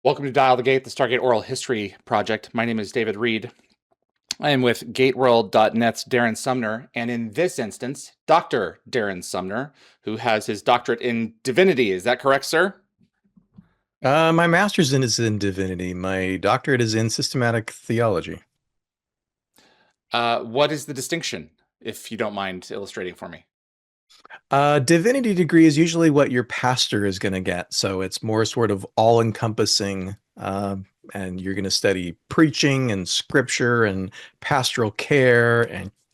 Welcome to Dial the Gate, the Stargate Oral History Project. My name is David Reed. I am with GateWorld.net's Darren Sumner, and in this instance, Dr. Darren Sumner, who has his doctorate in divinity. Is that correct, sir? My master's is in divinity. My doctorate is in systematic theology. What is the distinction, if you don't mind illustrating for me? Divinity degree is usually what your pastor is going to get. So it's more sort of all-encompassing, and you're going to study preaching and scripture and pastoral care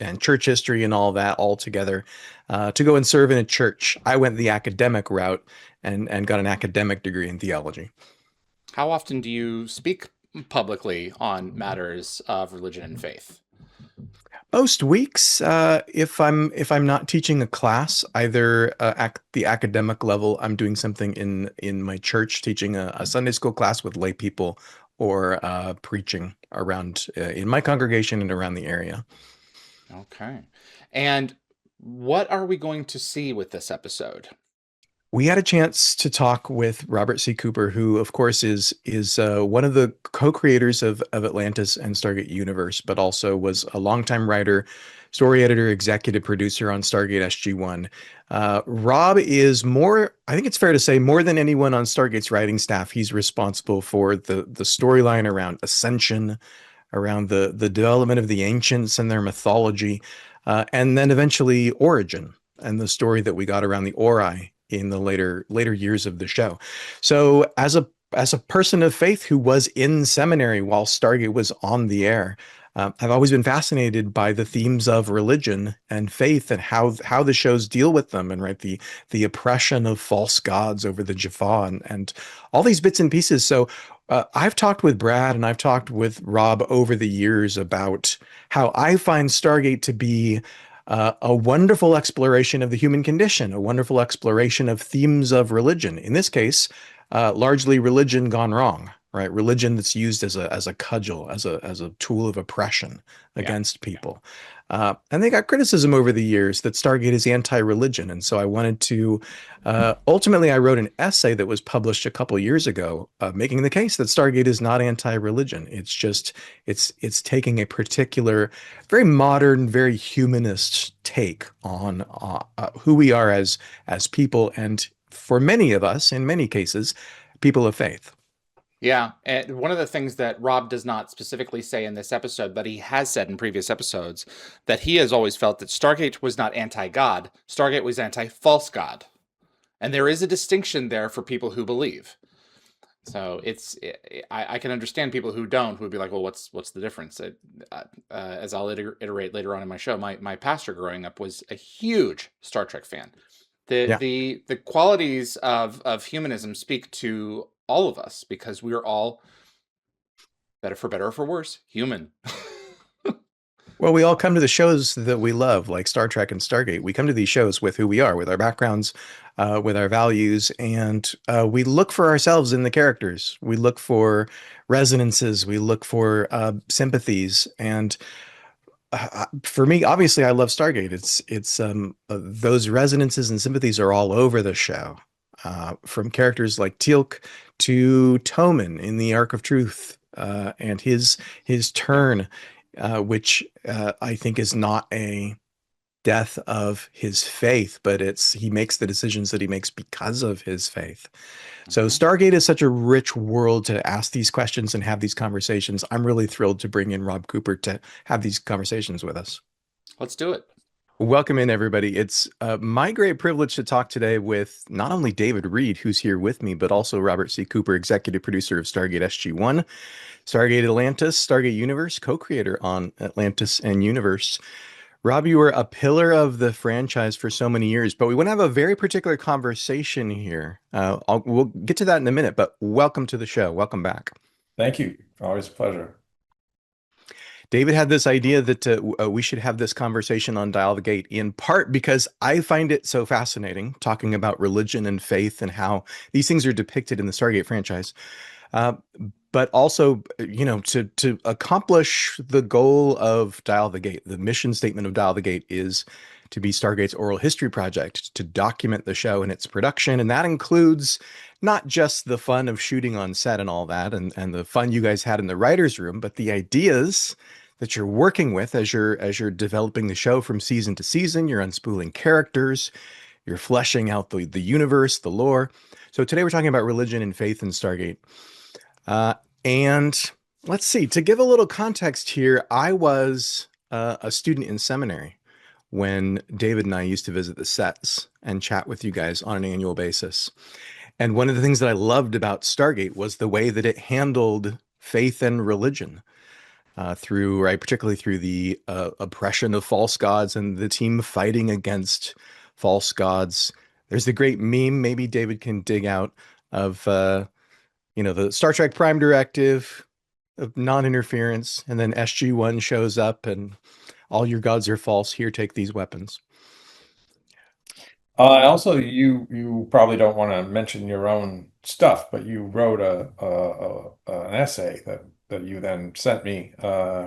and church history and all that all together to go and serve in a church. I went the academic route and got an academic degree in theology. How often do you speak publicly on matters of religion and faith? Most weeks, if I'm not teaching a class, either at the academic level, I'm doing something in my church, teaching a Sunday school class with lay people, or preaching around in my congregation and around the area. Okay. And what are we going to see with this episode? We had a chance to talk with Robert C. Cooper, who, of course, is one of the co-creators of Atlantis and Stargate Universe, but also was a longtime writer, story editor, executive producer on Stargate SG-1. Rob is more, I think it's fair to say, more than anyone on Stargate's writing staff, he's responsible for the storyline around Ascension, around the development of the ancients and their mythology, and then eventually Origin and the story that we got around the Ori in the later years of the show. So as a person of faith who was in seminary while Stargate was on the air, I've always been fascinated by the themes of religion and faith and how the shows deal with them, and right, the oppression of false gods over the Jaffa and all these bits and pieces. So I've talked with Brad and I've talked with Rob over the years about how I find Stargate to be a wonderful exploration of the human condition, a wonderful exploration of themes of religion. In this case, largely religion gone wrong, right? Religion that's used as a cudgel, as a tool of oppression Yeah. against people. And they got criticism over the years that Stargate is anti-religion. And so I wanted to, ultimately, I wrote an essay that was published a couple years ago, making the case that Stargate is not anti-religion. It's just, it's taking a particular, very modern, very humanist take on who we are as people. And for many of us, in many cases, people of faith. Yeah, and one of the things that Rob does not specifically say in this episode, but he has said in previous episodes, that he has always felt that Stargate was not anti-God, Stargate was anti-false God. And there is a distinction there for people who believe. So I can understand people who don't, who would be like, well, what's the difference? As I'll iterate later on in my show, my pastor growing up was a huge Star Trek fan. Yeah. The qualities of humanism speak to all of us because we are all, better or for worse, human. Well, we all come to the shows that we love, like Star Trek and Stargate. We come to these shows with who we are, with our backgrounds, with our values, and we look for ourselves in the characters. We look for resonances. We look for sympathies. And for me, obviously, I love Stargate. It's those resonances and sympathies are all over the show, from characters like Teal'c to Tomin in the Arc of Truth, and his turn, which I think is not a death of his faith, but he makes the decisions that he makes because of his faith. So Mhm. Stargate is such a rich world to ask these questions and have these conversations. I'm really thrilled to bring in Rob Cooper to have these conversations with us. Let's do it. Welcome in, everybody. It's my great privilege to talk today with not only David Reed, who's here with me, but also Robert C. Cooper, executive producer of Stargate SG-1, Stargate Atlantis, Stargate Universe, co-creator on Atlantis and Universe. Rob, you were a pillar of the franchise for so many years, but we want to have a very particular conversation here. We'll get to that in a minute, but welcome to the show. Welcome back. Thank you. Always a pleasure. David had this idea that we should have this conversation on Dial the Gate, in part because I find it so fascinating talking about religion and faith and how these things are depicted in the Stargate franchise. But also, to accomplish the goal of Dial the Gate, the mission statement of Dial the Gate is to be Stargate's oral history project to document the show and its production. And that includes not just the fun of shooting on set and all that, and the fun you guys had in the writer's room, but the ideas that you're working with as you're developing the show from season to season. You're unspooling characters, you're fleshing out the universe, the lore. So today we're talking about religion and faith in Stargate. And let's see, to give a little context here, I was a student in seminary when David and I used to visit the sets and chat with you guys on an annual basis. And one of the things that I loved about Stargate was the way that it handled faith and religion particularly through the oppression of false gods and the team fighting against false gods. There's the great meme, maybe David can dig out, of the Star Trek Prime Directive of non-interference, and then SG-1 shows up and all your gods are false. Here, take these weapons. Also, you probably don't want to mention your own stuff, but you wrote an essay that you then sent me,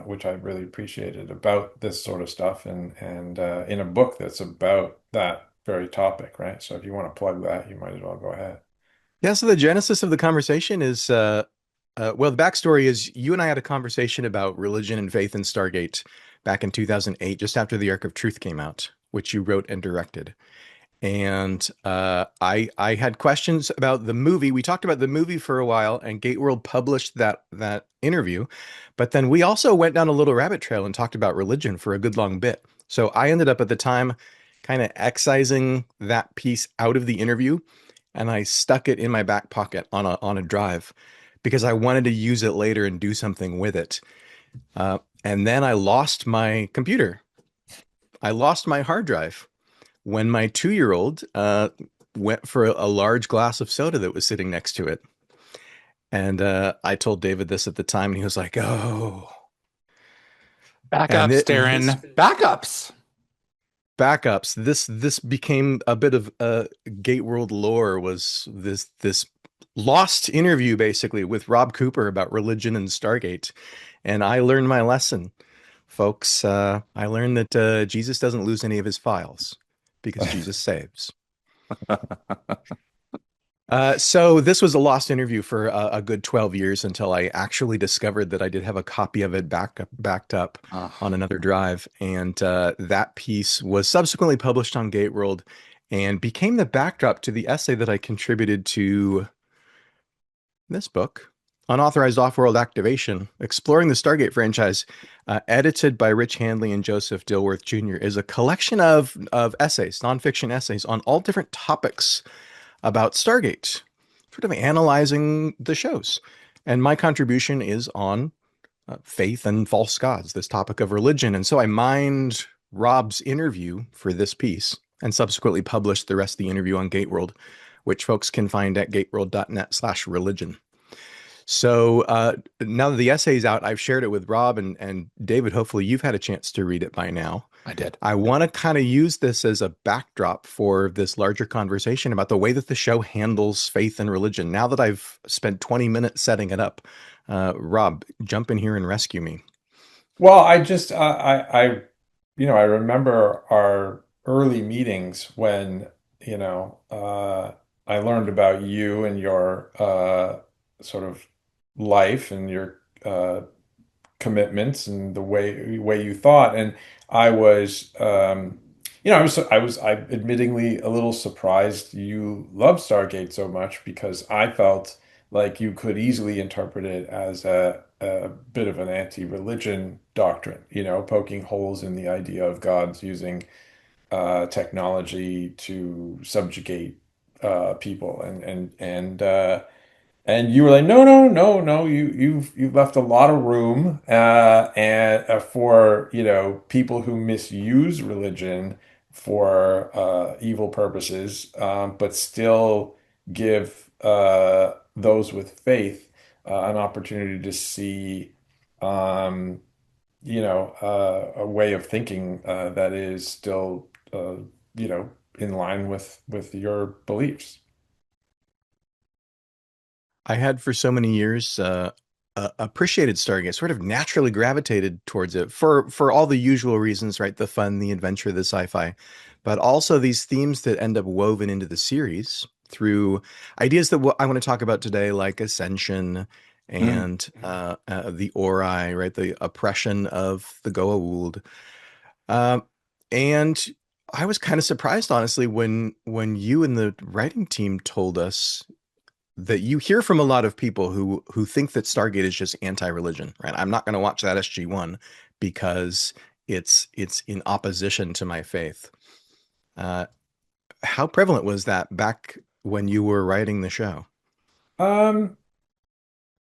which I really appreciated, about this sort of stuff, and in a book that's about that very topic, right? So if you want to plug that, you might as well go ahead. Yeah, so the genesis of the conversation is, the backstory is you and I had a conversation about religion and faith in Stargate back in 2008, just after the Arc of Truth came out, which you wrote and directed. And I had questions about the movie. We talked about the movie for a while, and GateWorld published that interview. But then we also went down a little rabbit trail and talked about religion for a good long bit. So I ended up at the time kind of excising that piece out of the interview, and I stuck it in my back pocket on a drive because I wanted to use it later and do something with it. And then I lost my computer. I lost my hard drive when my 2-year-old went for a large glass of soda that was sitting next to it. And I told David this at the time, and he was like, "Oh." Backups, Darren. Backups. Backups. This became a bit of GateWorld lore. Was this lost interview basically with Rob Cooper about religion and Stargate, and I learned my lesson, folks. I learned that Jesus doesn't lose any of his files because Jesus saves. So this was a lost interview for a good 12 years until I actually discovered that I did have a copy of it backed up on another drive. And that piece was subsequently published on GateWorld and became the backdrop to the essay that I contributed to this book, Unauthorized Off-World Activation, Exploring the Stargate Franchise, edited by Rich Handley and Joseph Dilworth Jr., is a collection of essays, nonfiction essays on all different topics about Stargate, sort of analyzing the shows. And my contribution is on faith and false gods, this topic of religion. And so I mined Rob's interview for this piece and subsequently published the rest of the interview on GateWorld, which folks can find at gateworld.net/religion. So now that the essay's out, I've shared it with Rob and David. Hopefully you've had a chance to read it by now. I did. I want to kind of use this as a backdrop for this larger conversation about the way that the show handles faith and religion. Now that I've spent 20 minutes setting it up, Rob, jump in here and rescue me. Well, I remember our early meetings when, I learned about you and your sort of life and your commitments and the way you thought. And I was, I admittingly a little surprised you love Stargate so much, because I felt like you could easily interpret it as a bit of an anti-religion doctrine, poking holes in the idea of gods using technology to subjugate people, and you were like, no, no, no, no. You've left a lot of room and for people who misuse religion for evil purposes, but still give those with faith an opportunity to see, a way of thinking that is still, in line with your beliefs. I had for so many years appreciated Stargate, sort of naturally gravitated towards it for all the usual reasons, right? The fun, the adventure, the sci-fi, but also these themes that end up woven into the series through ideas that I want to talk about today, like Ascension Mm. and the Ori, right? The oppression of the Goa'uld. Um, and I was kind of surprised, honestly, when you and the writing team told us that you hear from a lot of people who think that Stargate is just anti-religion, right? I'm not going to watch that SG-1 because it's in opposition to my faith. Uh, how prevalent was that back when you were writing the show? Um,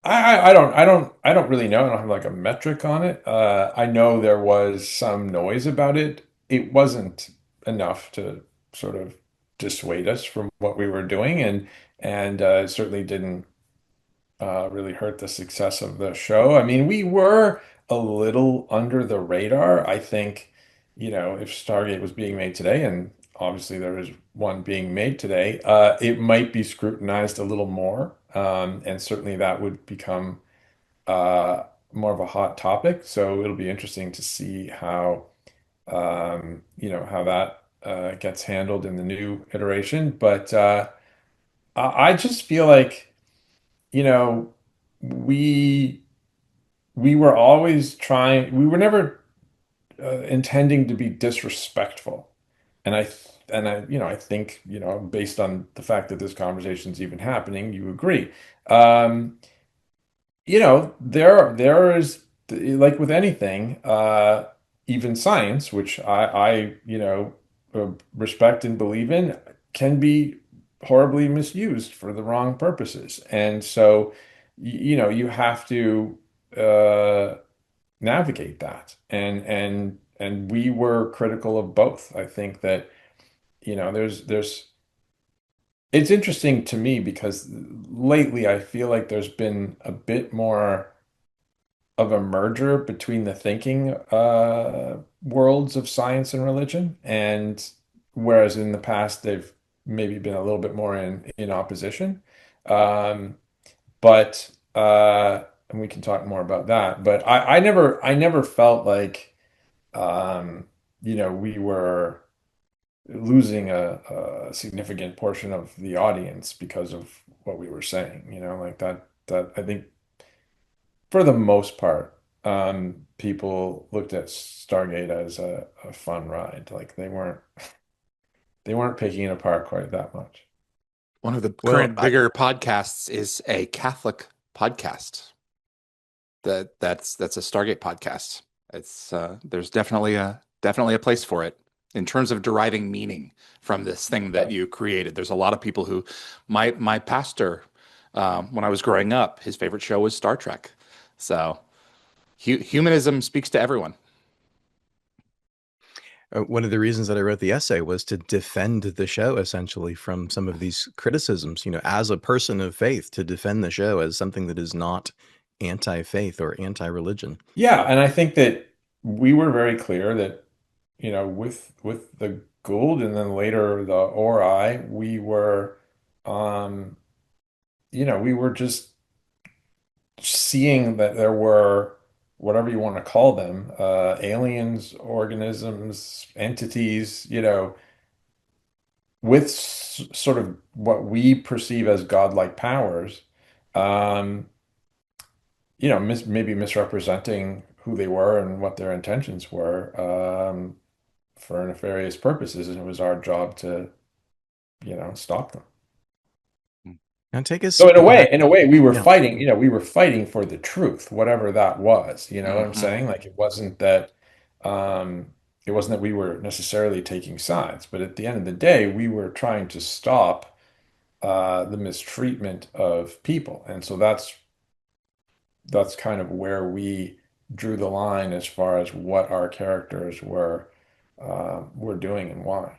I don't really know. I don't have like a metric on it. I know there was some noise about it. It wasn't enough to sort of dissuade us from what we were doing, and it certainly didn't really hurt the success of the show. I mean, we were a little under the radar. I think, if Stargate was being made today, and obviously there is one being made today, it might be scrutinized a little more. And certainly that would become uh, more of a hot topic. So it'll be interesting to see how that gets handled in the new iteration. But I just feel like, you know, we we were always trying, we were never intending to be disrespectful. And I think, based on the fact that this conversation's even happening, you agree. Um, there is, like with anything, even science, which respect and believe in, can be horribly misused for the wrong purposes. And so, you have to uh, navigate that. And we were critical of both. I think that, there's it's interesting to me because lately I feel like there's been a bit more of a merger between the thinking worlds of science and religion, and whereas in the past they've maybe been a little bit more in opposition. Um, but and we can talk more about that. But I never felt like we were losing a significant portion of the audience because of what we were saying. Like that I think for the most part, people looked at Stargate as a fun ride. Like they weren't picking it apart quite that much. One of the Well, current bigger podcasts is a Catholic podcast. That's a Stargate podcast. It's there's definitely a place for it in terms of deriving meaning from this thing that you created. There's a lot of people who, my pastor, when I was growing up, his favorite show was Star Trek. So humanism speaks to everyone. one of the reasons that I wrote the essay was to defend the show essentially from some of these criticisms, as a person of faith, to defend the show as something that is not anti-faith or anti-religion. Yeah, and I think that we were very clear that, with the Goa'uld and then later the Ori, um, we were just seeing that there were, whatever you want to call them, aliens, organisms, entities, with sort of what we perceive as godlike powers, um, maybe misrepresenting who they were and what their intentions were, for nefarious purposes, and it was our job to, stop them. Now take us So in a way, back. we were Yeah. fighting, we were fighting for the truth, whatever that was. You know what I'm Hmm. saying? Like um, it wasn't that we were necessarily taking sides, but at the end of the day, we were trying to stop the mistreatment of people. And so that's kind of where we drew the line as far as what our characters were doing and why.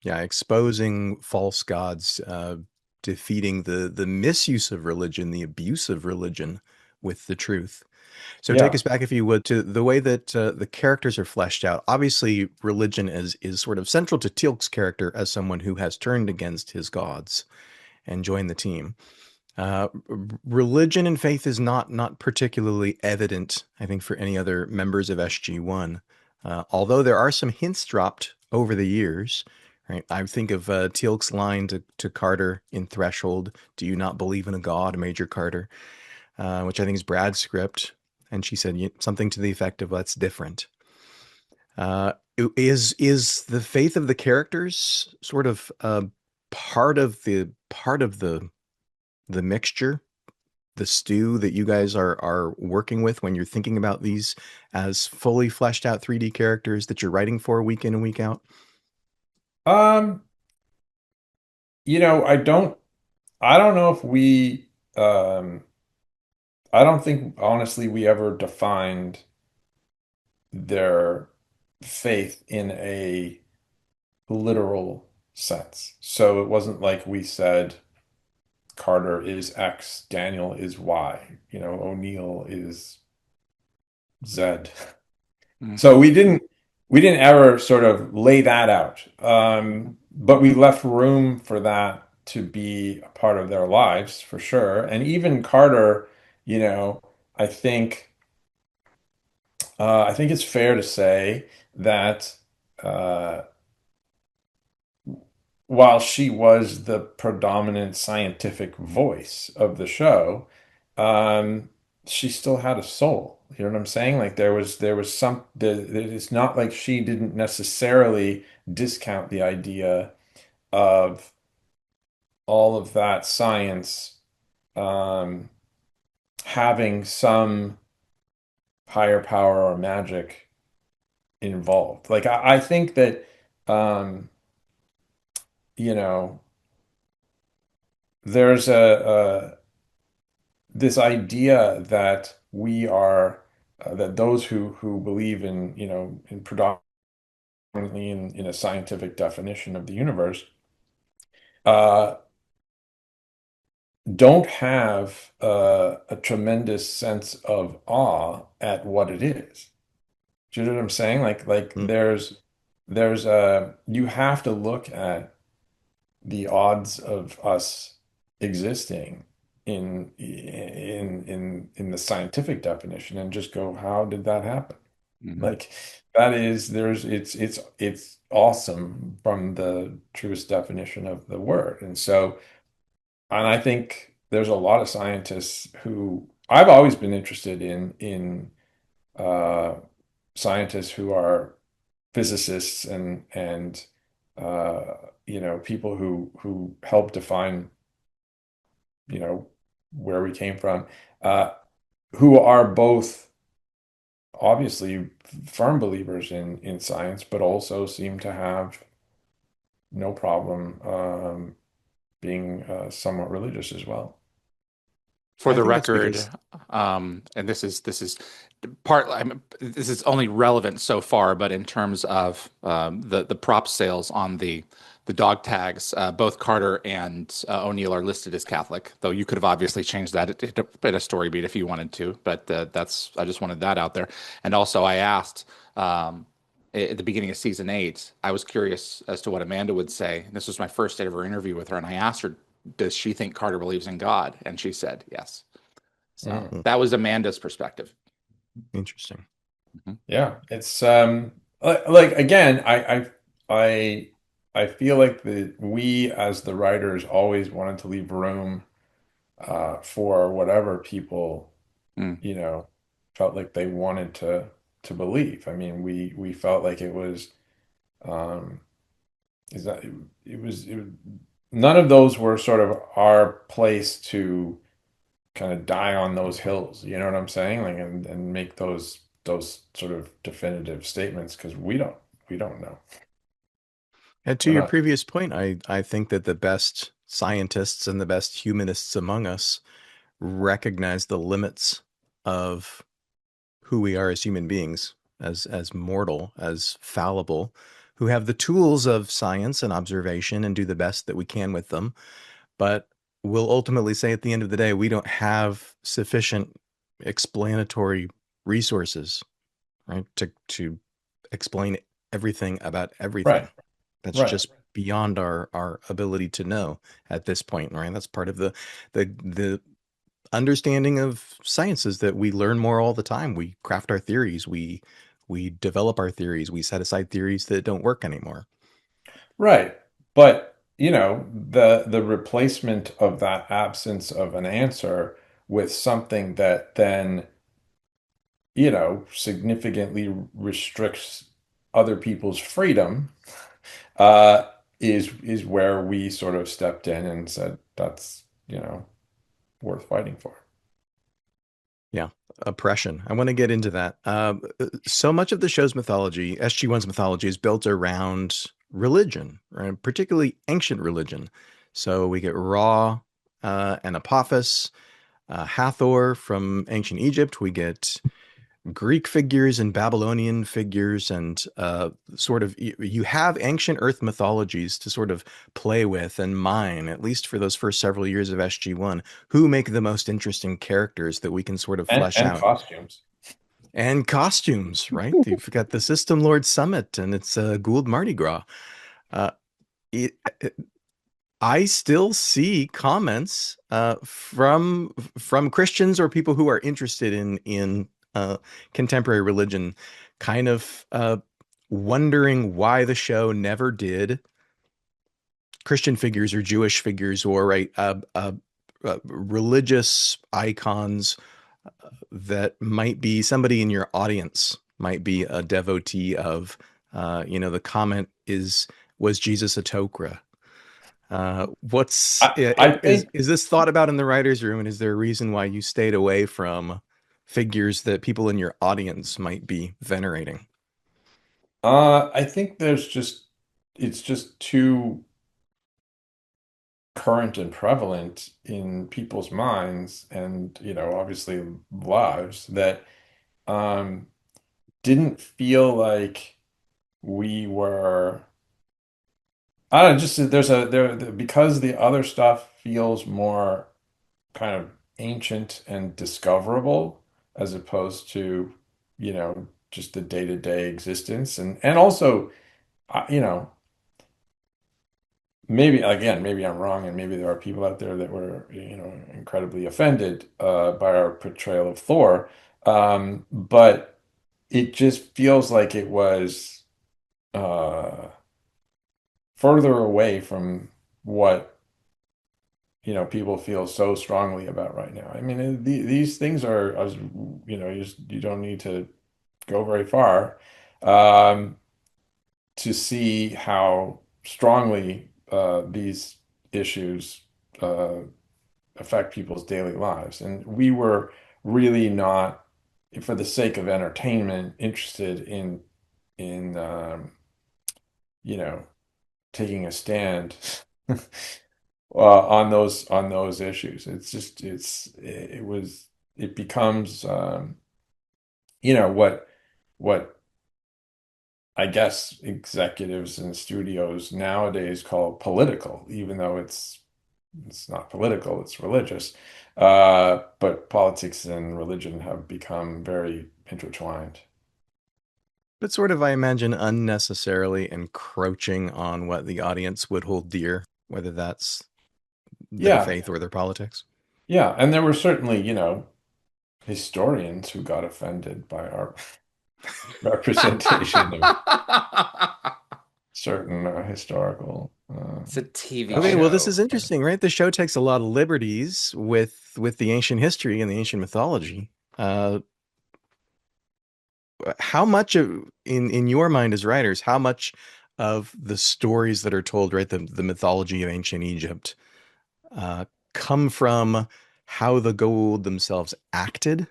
Yeah, exposing false gods, defeating the misuse of religion, the abuse of religion with the truth. So take Yeah. us back, if you would, to the way that the characters are fleshed out. Obviously, religion is sort of central to Teal'c's character as someone who has turned against his gods and joined the team. Religion and faith is not particularly evident, I think, for any other members of SG-1. Although there are some hints dropped over the years, right? I think of Teal'c's line to Carter in Threshold, "Do you not believe in a god, Major Carter?" Which I think is Brad's script. And she said something to the effect of, "That's different." Is the faith of the characters sort of part of the mixture, the stew that you guys are working with when you're thinking about these as fully fleshed out 3D characters that you're writing for week in and week out? Um, I don't know if I don't think honestly we ever defined their faith in a literal sense. So it wasn't like we said Carter is X, Daniel is Y, O'Neill is Z. Mm. So we didn't ever sort of lay that out. But we left room for that to be a part of their lives for sure. And even Carter, you know, I think I think it's fair to say that uh, while she was the predominant scientific voice of the show, um, she still had a soul. You know what I'm saying? Like there was it's not like she didn't necessarily discount the idea of all of that science um, having some higher power or magic involved. Like I think that um, you know there's a this idea that we are that those who believe in in predominantly in a scientific definition of the universe uh, don't have a tremendous sense of awe at what it is. Do you know what I'm saying? Like Mm. there's a you have to look at the odds of us existing in the scientific definition and just go, how did that happen? Mhm. Like that is there's it's awesome from the truest definition of the word. And I think there's a lot of scientists who I've always been interested in uh scientists who are physicists and people who help define where we came from, uh, who are both obviously firm believers in science, but also seem to have no problem being somewhat religious as well. For I the think that's record, because and this is this is only relevant so far, but in terms of the prop sales on the dog tags, both Carter and O'Neill are listed as Catholic, though you could have obviously changed that at a story beat if you wanted to. But that's I just wanted that out there. And also, I asked at the beginning of season 8, I was curious as to what Amanda would say. This was my first ever interview with her, and I asked her, "Does she think Carter believes in God?" And she said yes. So Mm. that was Amanda's perspective. interesting. Mhm. Yeah, it's like again, I feel like we as the writers always wanted to leave room for whatever people Mm. you know, felt like they wanted to believe. I mean, we felt like it was um is that it was none of those were sort of our place to kind of die on those hills, you know what I'm saying? Like and make those sort of definitive statements because we don't know. And to We're your not previous point, I think that the best scientists and the best humanists among us recognize the limits of who we are as human beings, as mortal, as fallible, who have the tools of science and observation and do the best that we can with them, but will ultimately say at the end of the day, we don't have sufficient explanatory resources, right, to explain everything about everything. right, That's right. just beyond our ability to know at this point, right? That's part of the understanding of science, is that we learn more all the time. We craft our theories, we develop our theories, we set aside theories that don't work anymore. Right. But, the replacement of that absence of an answer with something that then, significantly restricts other people's freedom, uh, is where we sort of stepped in and said that's, worth fighting for. Yeah, oppression. I want to get into that. So much of the show's mythology, SG-1's mythology, is built around religion, right? Particularly ancient religion. So we get Ra and Apophis, Hathor from ancient Egypt. We get Greek figures and Babylonian figures, and sort of you have ancient Earth mythologies to sort of play with and mine, at least for those first several years of SG-1, who make the most interesting characters that we can sort of flesh And out. costumes. And costumes, right? You've got the System Lord Summit, and it's Goa'uld Mardi Gras. Uh, it, I still see comments from Christians or people who are interested in contemporary religion, kind of wondering why the show never did Christian figures or Jewish figures or religious icons that might be somebody in your audience might be a devotee of. The comment is, was Jesus a Tok'ra? I think Is this thought about in the writer's room, and is there a reason why you stayed away from figures that people in your audience might be venerating? I think it's just too current and prevalent in people's minds and, obviously lives that um didn't feel like we were. I don't know, just because the other stuff feels more kind of ancient and discoverable as opposed to, just the day-to-day existence, and also, uh, you know, maybe I'm wrong, and maybe there are people out there that were, incredibly offended by our portrayal of Thor. But it just feels like it was uh further away from what, people feel so strongly about right now. I mean, these things are, as you don't need to go very far um, to see how strongly these issues uh, affect people's daily lives. And we were really not, for the sake of entertainment, interested in you know, taking a stand on those issues. It's just it becomes what I guess executives and studios nowadays call political, even though it's not political, it's religious. But politics and religion have become very intertwined. But sort of, I imagine, unnecessarily encroaching on what the audience would hold dear, whether that's their Yeah, faith or their politics. yeah, and there were certainly, historians who got offended by our representation of certain historical It's a TV Okay, well, this elements. is show. interesting, right? The show takes a lot of liberties with the ancient history and the ancient mythology. Uh, how much of in your mind as writers, how much of the stories that are told, right, the mythology of ancient Egypt, uh, come from how the Goa'uld themselves acted,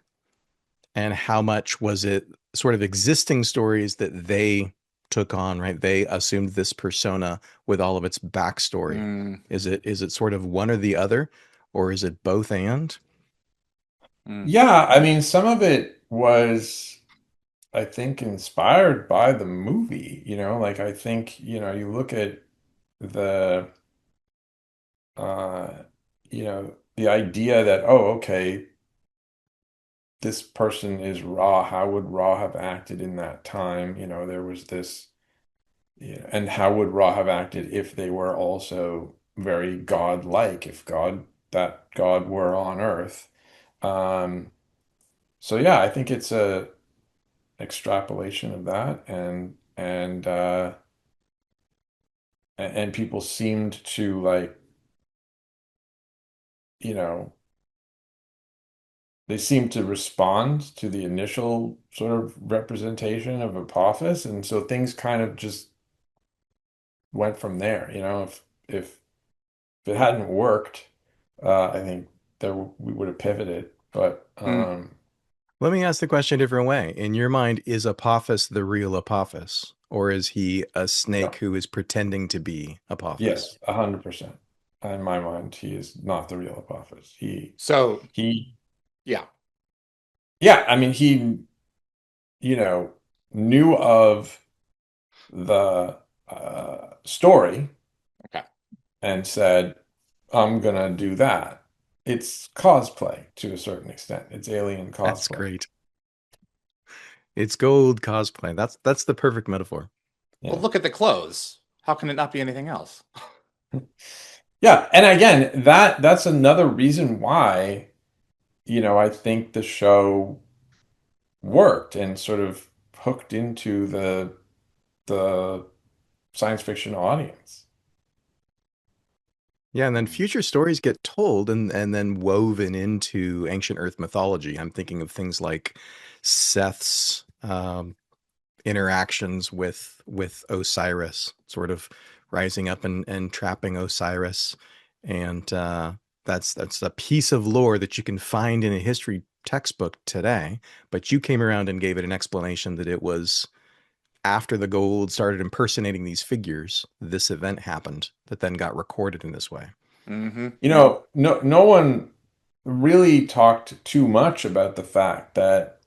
and how much was it sort of existing stories that they took on, right? They assumed this persona with all of its backstory. Mm, Is it sort of one or the other, or is it both and? mm. Yeah, I mean, some of it was, I think, inspired by the movie, like I think, you look at the uh the idea that, oh, okay, this person is Ra. How would Ra have acted in that time? There was this Yeah, and how would Ra have acted if they were also very God-like, if God were on Earth? Um, so yeah, I think it's a extrapolation of that, and people seemed to like, you know, they seemed to respond to the initial sort of representation of Apophis, and so things kind of just went from there. If it hadn't worked, I think we would have pivoted. But Mm. Let me ask the question a different way. In your mind, is Apophis the real Apophis? Or is he a snake no, who is pretending to be Apophis? yes, 100%. In my mind, he is not the real Apophis. So, He, yeah. yeah, I mean, he, you know, knew of the story Okay. and said, I'm gonna do that. It's cosplay to a certain extent. It's alien That's cosplay. great. It's Goa'uld cosplay. That's the perfect metaphor. Well, Yeah. look at the clothes. How can it not be anything else? Yeah, and again, that's another reason why, I think the show worked and sort of hooked into the science fiction audience. Yeah, and then future stories get told and then woven into ancient Earth mythology. I'm thinking of things like Seth's interactions with Osiris, sort of rising up and trapping Osiris, and that's a piece of lore that you can find in a history textbook today. But you came around and gave it an explanation that it was after the Goa'uld started impersonating these figures, this event happened that then got recorded in this way. Mm-hmm. No one really talked too much about the fact that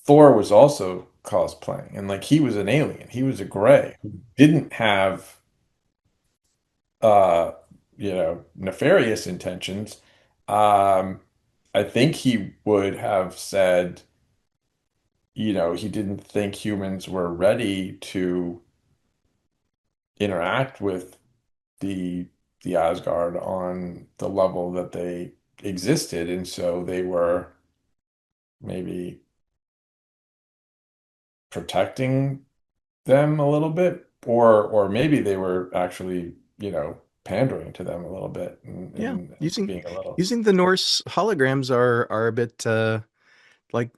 Thor was also cosplaying, and like he was an alien. He was a gray who didn't have uh, nefarious intentions. Um, I think he would have said, he didn't think humans were ready to interact with the the Asgard on the level that they existed, and so they were maybe protecting them a little bit, or maybe they were actually, pandering to them a little bit Yeah, and using being a little. using the Norse holograms are a bit like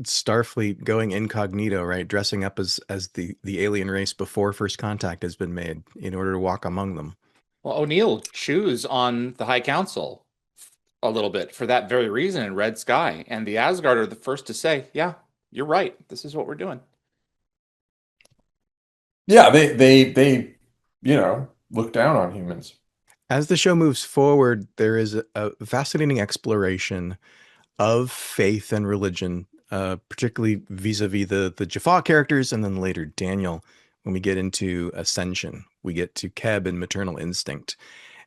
Starfleet going incognito, right? Dressing up as the alien race before first contact has been made in order to walk among them. Well, O'Neill chews on the High Council a little bit for that very reason in Red Sky. And the Asgard are the first to say, yeah, you're right. This is what we're doing. Yeah, they look down on humans. As the show moves forward, there is a fascinating exploration of faith and religion, particularly vis-a-vis the Jaffa characters, and then later Daniel. When we get into Ascension, we get to Kheb and maternal instinct,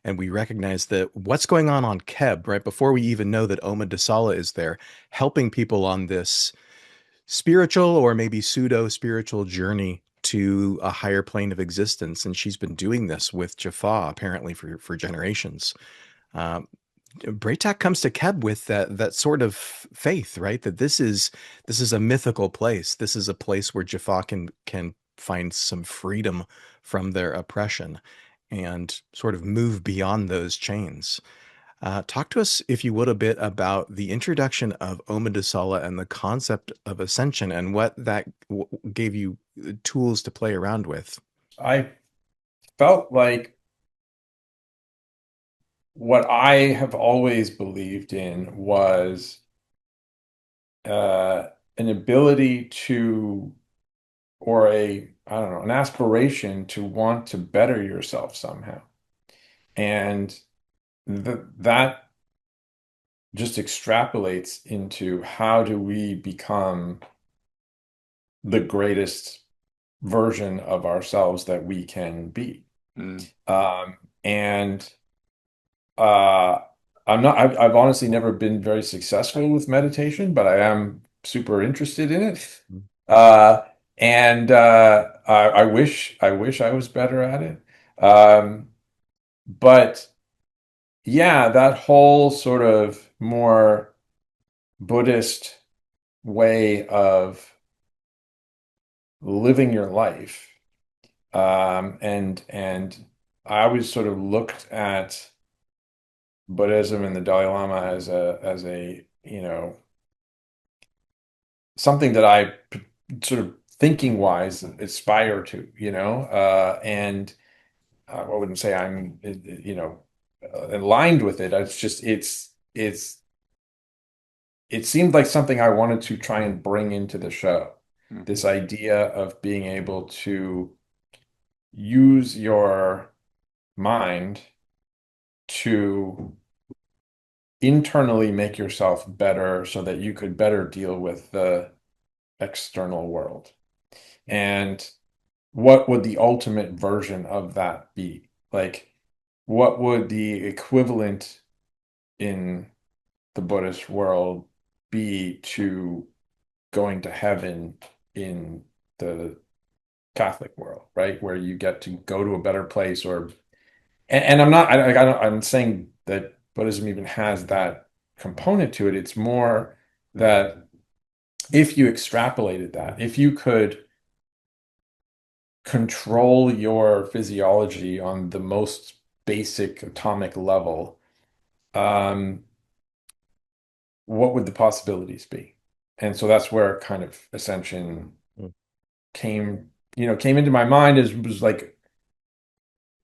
and we recognize that what's going on Kheb, right before we even know that Oma Desala is there, helping people on this spiritual or maybe pseudo spiritual journey to a higher plane of existence, and she's been doing this with Jaffa apparently for generations. Um, Braytak comes to Kheb with that sort of faith, right? That this is a mythical place. This is a place where Jaffa can find some freedom from their oppression and sort of move beyond those chains. Talk to us, if you would, a bit about the introduction of Oma Desala and the concept of ascension and what that gave you tools to play around with. I felt like what I have always believed in was an ability to, or I don't know, an aspiration to want to better yourself somehow. And that just extrapolates into how do we become the greatest version of ourselves that we can be. Mm. And uh, I've honestly never been very successful with meditation, but I am super interested in it. Uh, And I wish I was better at it. But yeah, that whole sort of more Buddhist way of living your life. And I always sort of looked at Buddhism and the Dalai Lama as a, something that I sort of thinking wise aspire to, and I wouldn't say I'm, aligned with it. It's just, it seemed like something I wanted to try and bring into the show. This Mhm. idea of being able to use your mind to internally make yourself better so that you could better deal with the external world. And what would the ultimate version of that be? Like, what would the equivalent in the Buddhist world be to going to heaven in the Catholic world, right? Where you get to go to a better place, or and I'm not I don't, I'm saying that Buddhism even has that component to it. It's more that if you extrapolated that, if you could control your physiology on the most basic atomic level, um, what would the possibilities be? And so that's where kind of Ascension Mm. came into my mind, is was like,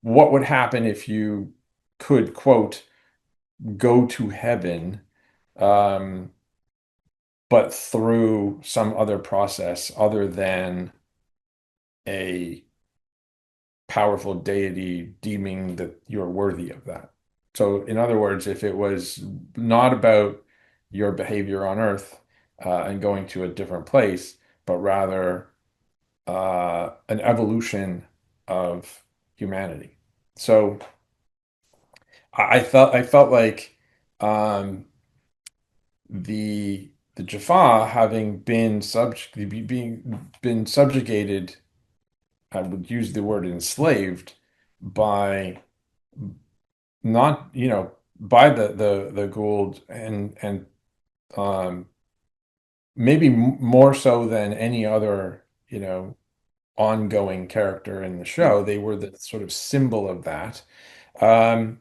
what would happen if you could, quote, go to heaven, um, but through some other process other than a powerful deity deeming that you're worthy of that. So, in other words, if it was not about your behavior on Earth, and going to a different place, but rather an evolution of humanity. So, I felt like, um, the Jaffa, having been subjugated, I would use the word enslaved, by not, by the Goa'uld, and um, maybe more so than any other, ongoing character in the Mm. show. They were the sort of symbol of that. Um,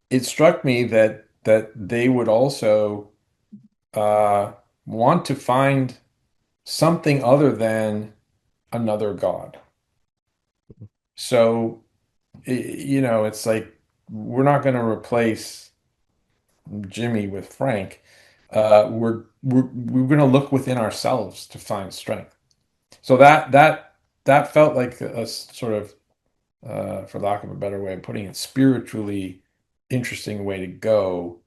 it struck me that they would also uh, want to find something other than another god. So, it's like, we're not going to replace Jimmy with Frank. We're going to look within ourselves to find strength. So that felt like a sort of, for lack of a better way of putting it, spiritually interesting way to go,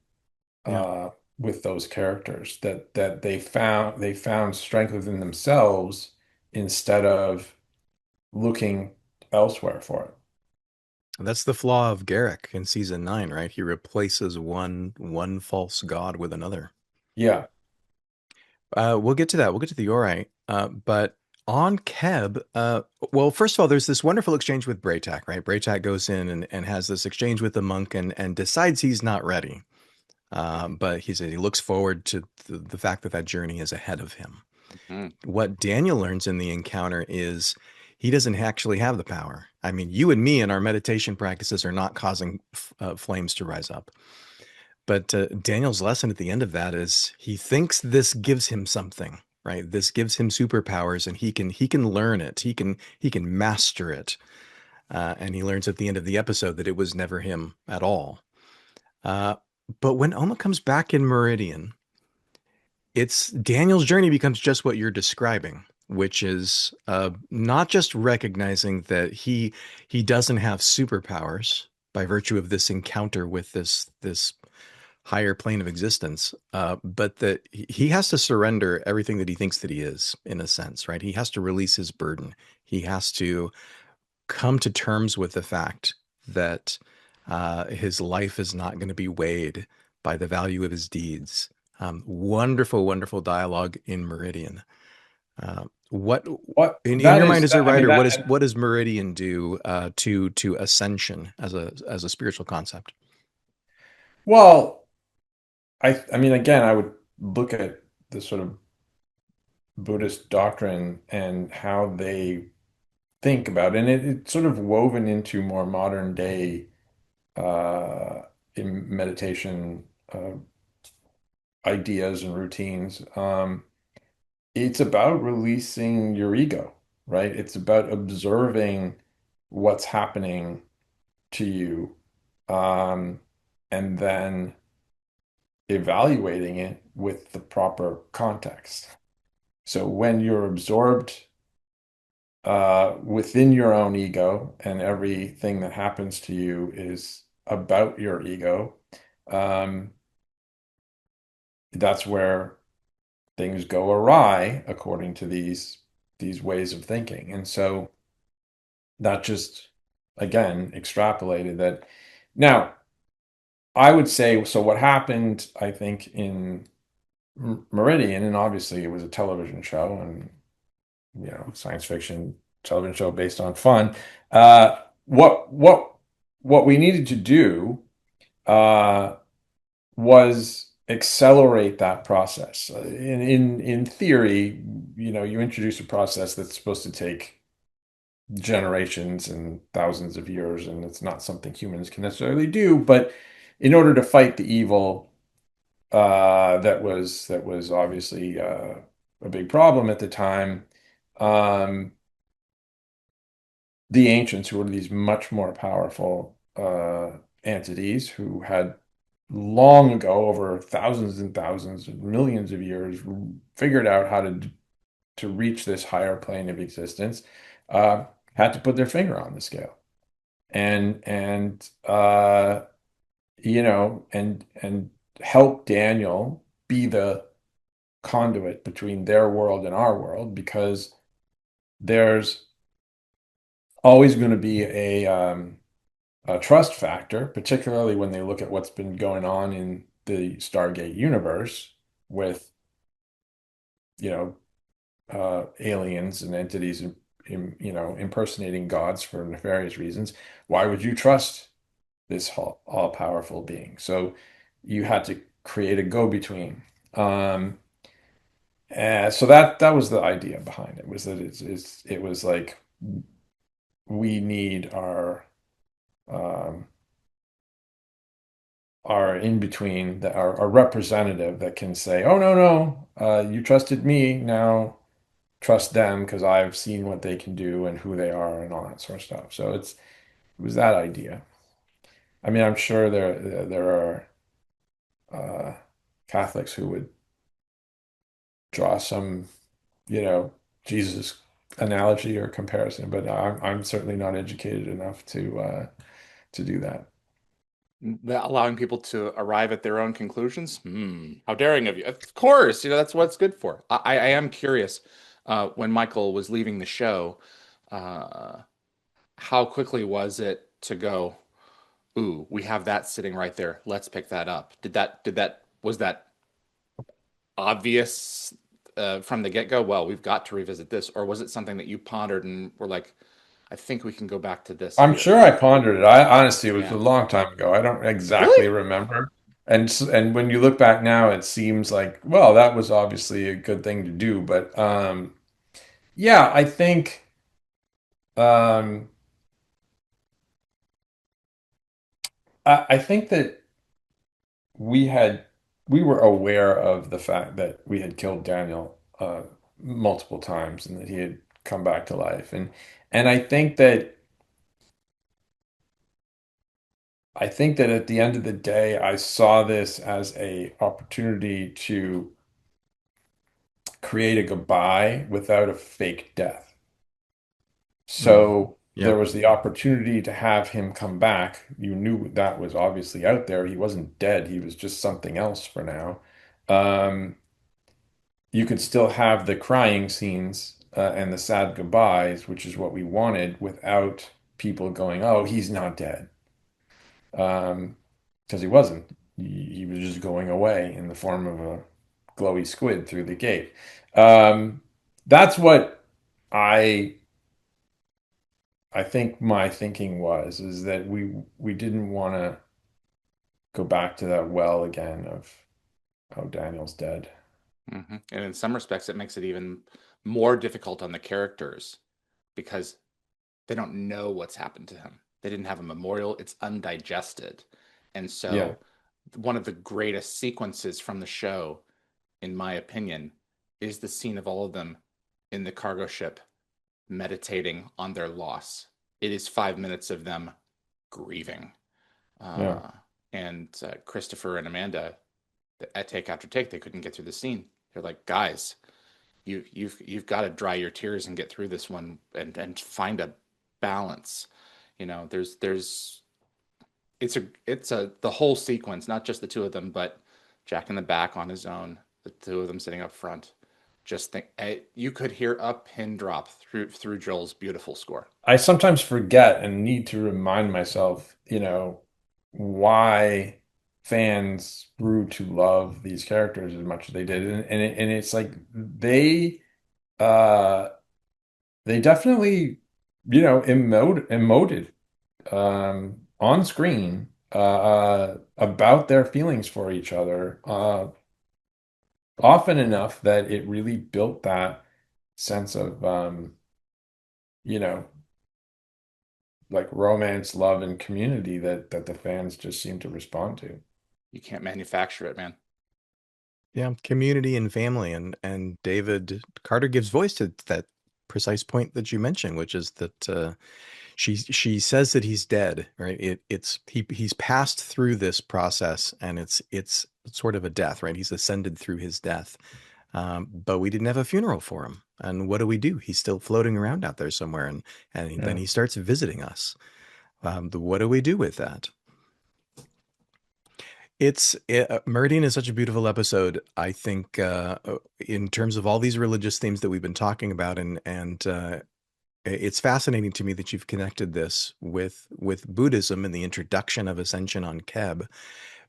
Yeah. uh, with those characters. That they found strength within themselves instead of looking elsewhere for it. That's the flaw of Garrick in season 9, right? He replaces one false god with another. Yeah. We'll get to that. We'll get to the Ori. But on Kheb, well, first of all, there's this wonderful exchange with Braytak, right? Braytak goes in and has this exchange with the monk and decides he's not ready. But he looks forward to the fact that that journey is ahead of him. Mhm. What Daniel learns in the encounter is he doesn't actually have the power. I mean, you and me in our meditation practices are not causing flames to rise up. But Daniel's lesson at the end of that is he thinks this gives him something, right? This gives him superpowers, and he can learn it. He can master it. And he learns at the end of the episode that it was never him at all. Uh, but when Oma comes back in Meridian, it's Daniel's journey becomes just what you're describing, which is not just recognizing that he doesn't have superpowers by virtue of this encounter with this higher plane of existence, but that he has to surrender everything that he thinks that he is, in a sense, right? He has to release his burden. He has to come to terms with the fact that his life is not going to be weighed by the value of his deeds. Wonderful, wonderful dialogue in Meridian. What What in that your mind is, as a I mean, writer, that, what does Meridian do to ascension as a spiritual concept? well, I mean, again, I would look at the sort of Buddhist doctrine and how they think about it, and it's sort of woven into more modern day uh, in meditation ideas and routines. It's about releasing your ego, right? It's about observing what's happening to you, um, and then evaluating it with the proper context. So when you're absorbed within your own ego and everything that happens to you is about your ego, um, that's where things go awry according to these ways of thinking. And so that just again extrapolated that. Now, I would say, so what happened, I think, in Meridian, and obviously it was a television show and science fiction television show based on fun. Uh, what we needed to do uh, was accelerate that process. In theory, you introduce a process that's supposed to take generations and thousands of years, and it's not something humans can necessarily do. But in order to fight the evil that was obviously a big problem at the time. Um, the ancients, who were these much more powerful entities who had long ago, over thousands and thousands, millions of years, figured out how to reach this higher plane of existence, uh, had to put their finger on the scale and help Daniel be the conduit between their world and our world, because there's always going to be a trust factor, particularly when they look at what's been going on in the Stargate universe with, you know, aliens and entities, impersonating gods for nefarious reasons. Why would you trust this all-powerful being? So you had to create a go-between. So that was the idea behind it, was that it was like we need um, our in between, our representative that can say, "Oh, no, no, you trusted me, now trust them because I've seen what they can do and who they are and all that sort of stuff." So it was that idea. I mean, I'm sure there are uh, Catholics who would draw some, you know, Jesus analogy or comparison, but I'm certainly not educated enough to do that. Allowing people to arrive at their own conclusions. How daring of you. Of course, that's what it's good for. I am curious, when Michael was leaving the show, uh, how quickly was it to go, ooh, we have that sitting right there. Let's pick that up. Was that obvious from the get-go? Well, we've got to revisit this. Or was it something that you pondered and were like, I think we can go back to this I'm here? sure I pondered it. I honestly, it was a Yeah. long time ago. I don't exactly Really? remember. And when you look back now, it seems like, well, that was obviously a good thing to do. But yeah, um, I think that we had we were aware of the fact that we had killed Daniel multiple times and that he had come back to life. And I think that at the end of the day, I saw this as a opportunity to create a goodbye without a fake death. Mm, So yeah. there was the opportunity to have him come back. You knew that was obviously out there. He wasn't dead. He was just something else for now. Um, you could still have the crying scenes and the sad goodbyes, which is what we wanted, without people going, "Oh, he's not dead," because he wasn't. He was just going away in the form of a glowy squid through the gate. Um, that's what I I think my thinking is that we didn't want to go back to that well again of, oh, Daniel's dead. And in some respects, it makes it even more difficult on the characters because they don't know what's happened to him. They didn't have a memorial. It's undigested. And Yeah, so, one of the greatest sequences from the show, in my opinion, is the scene of all of them in the cargo ship meditating on their loss. It is 5 minutes of them grieving. yeah. Uh, and Christopher and Amanda, at take after take, they couldn't get through the scene. They're like, guys, you've got to dry your tears and get through this one and find a balance. There's it's a the whole sequence, not just the two of them, but Jack in the back on his own, the two of them sitting up front. Just think, you could hear a pin drop through Joel's beautiful score. I sometimes forget and need to remind myself, why fans grew to love these characters as much as they did. And it's like uh they definitely, emoted on screen about their feelings for each other often enough that it really built that sense of you know like romance, love, and community that the fans just seem to respond to. You can't manufacture it, man. Yeah, community and family, and David Carter gives voice to that precise point that you mentioned, which is that she says that he's dead, right? He's passed through this process, and it's sort of a death, right? He's ascended through his death, but we didn't have a funeral for him. And what do? He's still floating around out there somewhere, and then Yeah. he starts visiting us. What do we do with that? Meridian is such a beautiful episode. I think in terms of all these religious themes that we've been talking about, and it's fascinating to me that you've connected this with Buddhism and the introduction of Ascension on Kheb,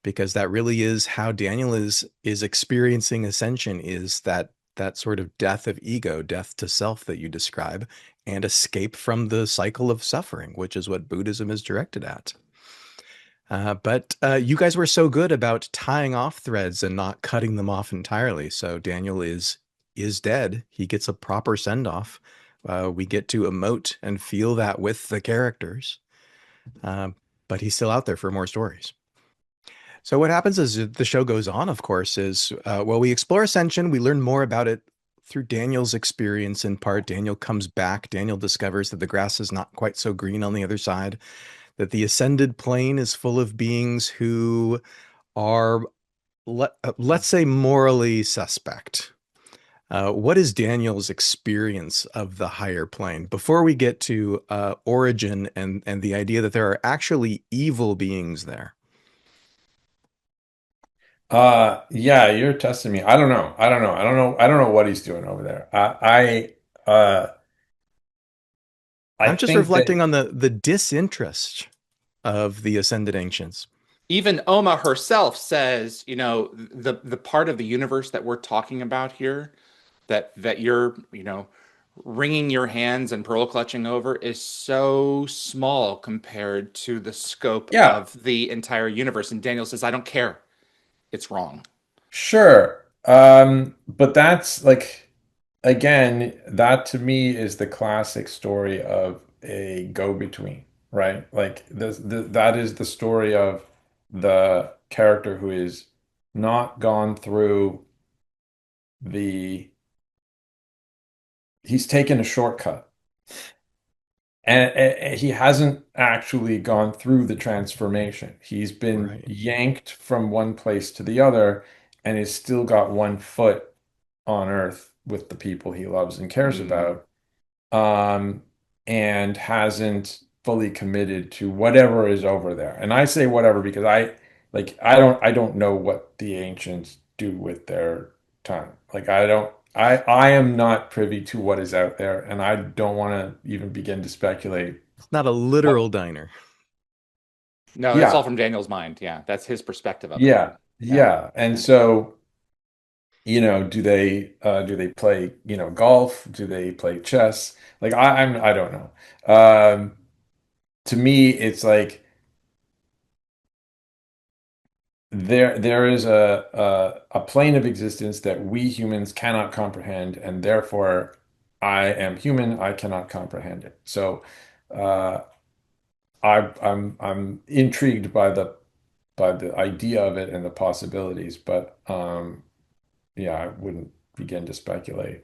because that really is how Daniel is experiencing Ascension, is that sort of death of ego, death to self that you describe, and escape from the cycle of suffering, which is what Buddhism is directed at. But you guys were so good about tying off threads and not cutting them off entirely. So Daniel is dead. He gets a proper send off. We get to emote and feel that with the characters, um, but he's still out there for more stories. So what happens as the show goes on, of course, is well, we explore Ascension. We learn more about it through Daniel's experience. In part, Daniel comes back. Daniel discovers that the grass is not quite so green on the other side, that the ascended plane is full of beings who are, let's say, morally suspect. What is Daniel's experience of the higher plane before we get to origin and the idea that there are actually evil beings there? Yeah, you're testing me. I don't know. I don't know what he's doing over there. I I'm just think that reflecting on the disinterest of the ascended ancients. Even Oma herself says, the part of the universe that we're talking about here, that you're, wringing your hands and pearl clutching over, is so small compared to the scope yeah, of the entire universe. And Daniel says, I don't care. It's wrong. sure. But that's like, again, that to me is the classic story of a go-between, right? Like that is the story of the character who is not gone through the he's taken a shortcut. And he hasn't actually gone through the transformation. He's been Right. yanked from one place to the other and has still got one foot on Earth with the people he loves and cares Mm. about, um, and hasn't fully committed to whatever is over there. And I say whatever because I don't know what the ancients do with their time. Like I am not privy to what is out there, and I don't want to even begin to speculate. It's not a What? literal diner. No, that's all Yeah, from Daniel's mind. Yeah, that's his perspective of it. yeah, Yeah. yeah. And Yeah. so do they play, golf? Do they play chess? Like I don't know. To me, it's like there is a plane of existence that we humans cannot comprehend, and therefore I am human, I cannot comprehend it. So uh, I'm intrigued by the idea of it and the possibilities, but yeah, I wouldn't begin to speculate.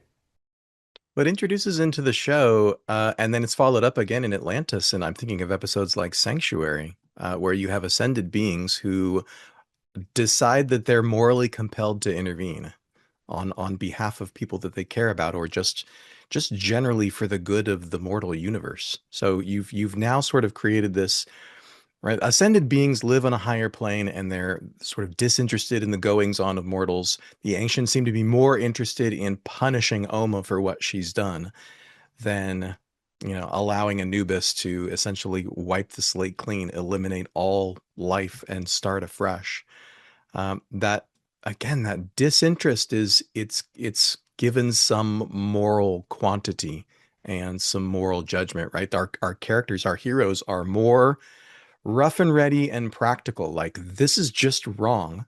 But introduces into the show, and then it's followed up again in Atlantis. And I'm thinking of episodes like Sanctuary, where you have ascended beings who decide that they're morally compelled to intervene on behalf of people that they care about, or just generally for the good of the mortal universe. So you've now sort of created this, right? Ascended beings live on a higher plane and they're sort of disinterested in the goings on of mortals. The ancients seem to be more interested in punishing Oma for what she's done than, allowing Anubis to essentially wipe the slate clean, eliminate all life, and start afresh. That again, that disinterest it's given some moral quantity and some moral judgment, right? Our characters, our heroes, are more rough and ready and practical. Like, this is just wrong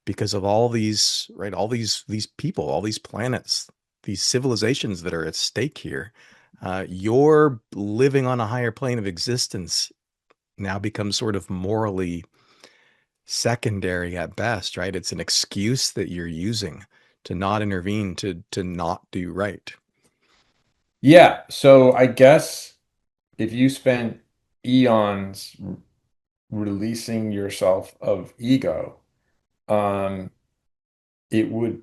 because of all these, right? All these people, all these planets, these civilizations that are at stake here. You're living on a higher plane of existence now becomes sort of morally secondary at best, right? It's an excuse that you're using to not intervene, to not do right. Yeah, so I guess if you spent eons releasing yourself of ego, um, it would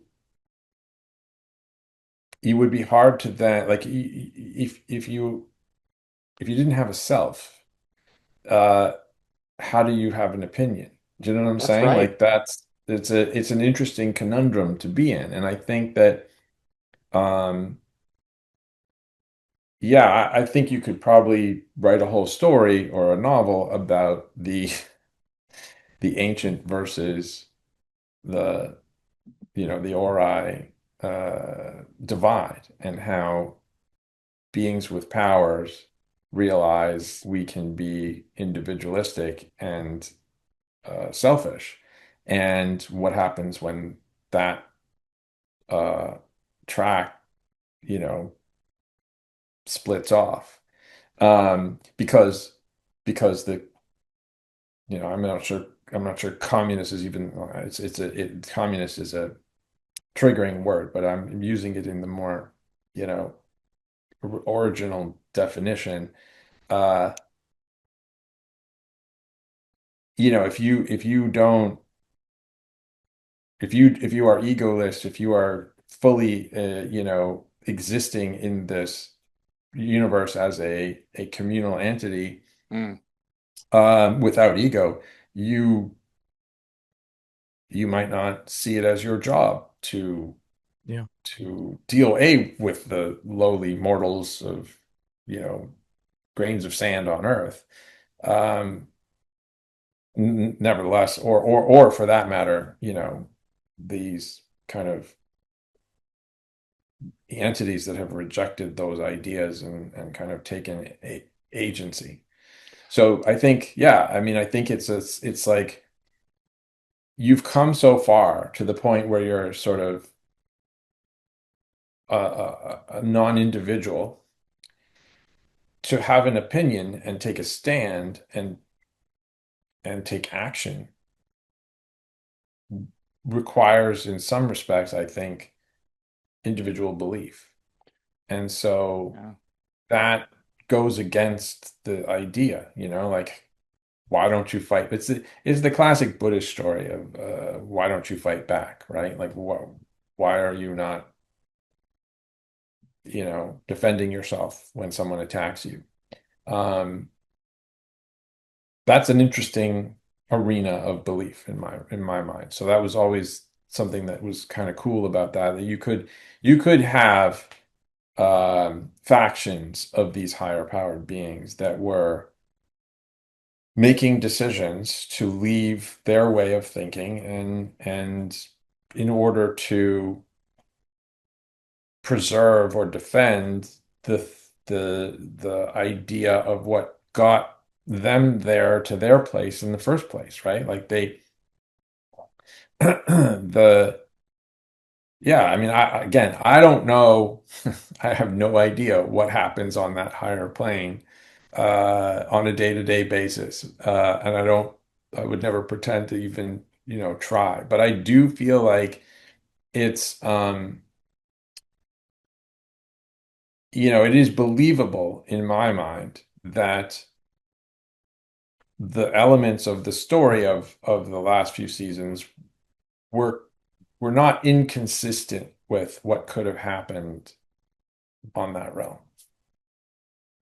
it would be hard to then, like, if you didn't have a self, uh, how do you have an opinion? Do you know what I'm That's saying? right. Like it's an interesting conundrum to be in, and I think that um, yeah, I think you could probably write a whole story or a novel about the ancient versus the the Ori divide, and how beings with powers realize we can be individualistic and selfish, and what happens when that uh, track, you know, splits off. Because the I'm not sure communist is even communist is a triggering word, but I'm using it in the more, you know, original definition. Uh, if you don't if you are egoless, if you are fully existing in this universe as a communal entity, Mm, without ego, you you might not see it as your job Yeah. to deal with the lowly mortals of, grains of sand on earth. Um, Nevertheless, or for that matter, these kind of entities that have rejected those ideas and kind of taken agency. So I think, yeah, I mean, I think it's like you've come so far to the point where you're sort of a non-individual to have an opinion and take a stand and take action requires, in some respects, I think, individual belief. And so yeah. that goes against the idea, like, why don't you fight? It's the classic Buddhist story of why don't you fight back, right? Like, why are you not, defending yourself when someone attacks you? Um, that's an interesting arena of belief in my mind. So that was always something that was kind of cool about that you could have factions of these higher powered beings that were making decisions to leave their way of thinking and in order to preserve or defend the idea of what got them there to their place in the first place, right? Like they the yeah, I mean, I don't know. I have no idea what happens on that higher plane on a day-to-day basis, and I would never pretend to even, try. But I do feel like it's, it is believable in my mind that the elements of the story of the last few seasons were were not inconsistent with what could have happened on that realm.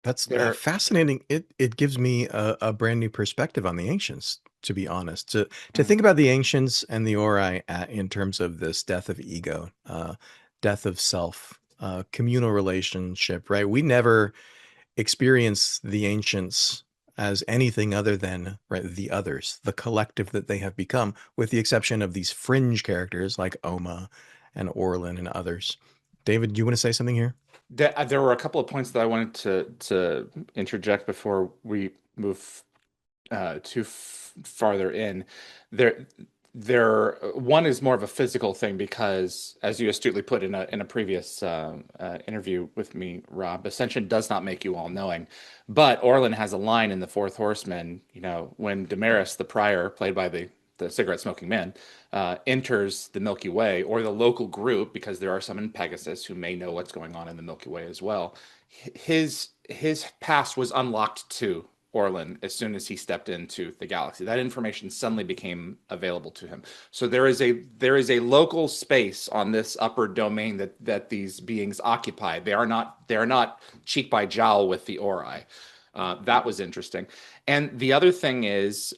That's There, fascinating. It gives me a brand new perspective on the ancients, to be honest. To mm, think about the ancients and the Ori in terms of this death of ego, death of self, communal relationship, right? We never experience the ancients as anything other than, right, the others, the collective that they have become, with the exception of these fringe characters like Oma and Orlin and others. David, do you want to say something here? there were a couple of points that I wanted to interject before we move too farther in. There, one is more of a physical thing because, as you astutely put in a previous interview with me, Rob, Ascension does not make you all knowing, but Orlin has a line in the Fourth Horseman. When Damaris, the Prior, played by the cigarette smoking man, enters the Milky Way or the local group, because there are some in Pegasus who may know what's going on in the Milky Way as well. His past was unlocked too, Orlin, as soon as he stepped into the galaxy. That information suddenly became available to him. So there is a local space on this upper domain that these beings occupy. They are not cheek by jowl with the Ori. That was interesting. And the other thing is,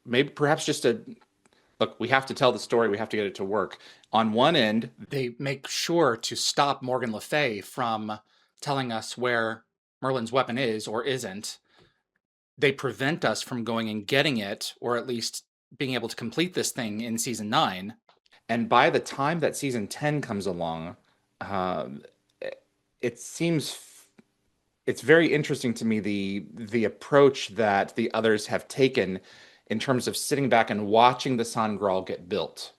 maybe perhaps just a look. We have to tell the story. We have to get it to work. On one end, they make sure to stop Morgan Le Fay from telling us where Merlin's weapon is or isn't. They prevent us from going and getting it, or at least being able to complete this thing in season 9. And by the time that season 10 comes along, um, it seems it's very interesting to me the approach that the others have taken in terms of sitting back and watching the Sangral get built.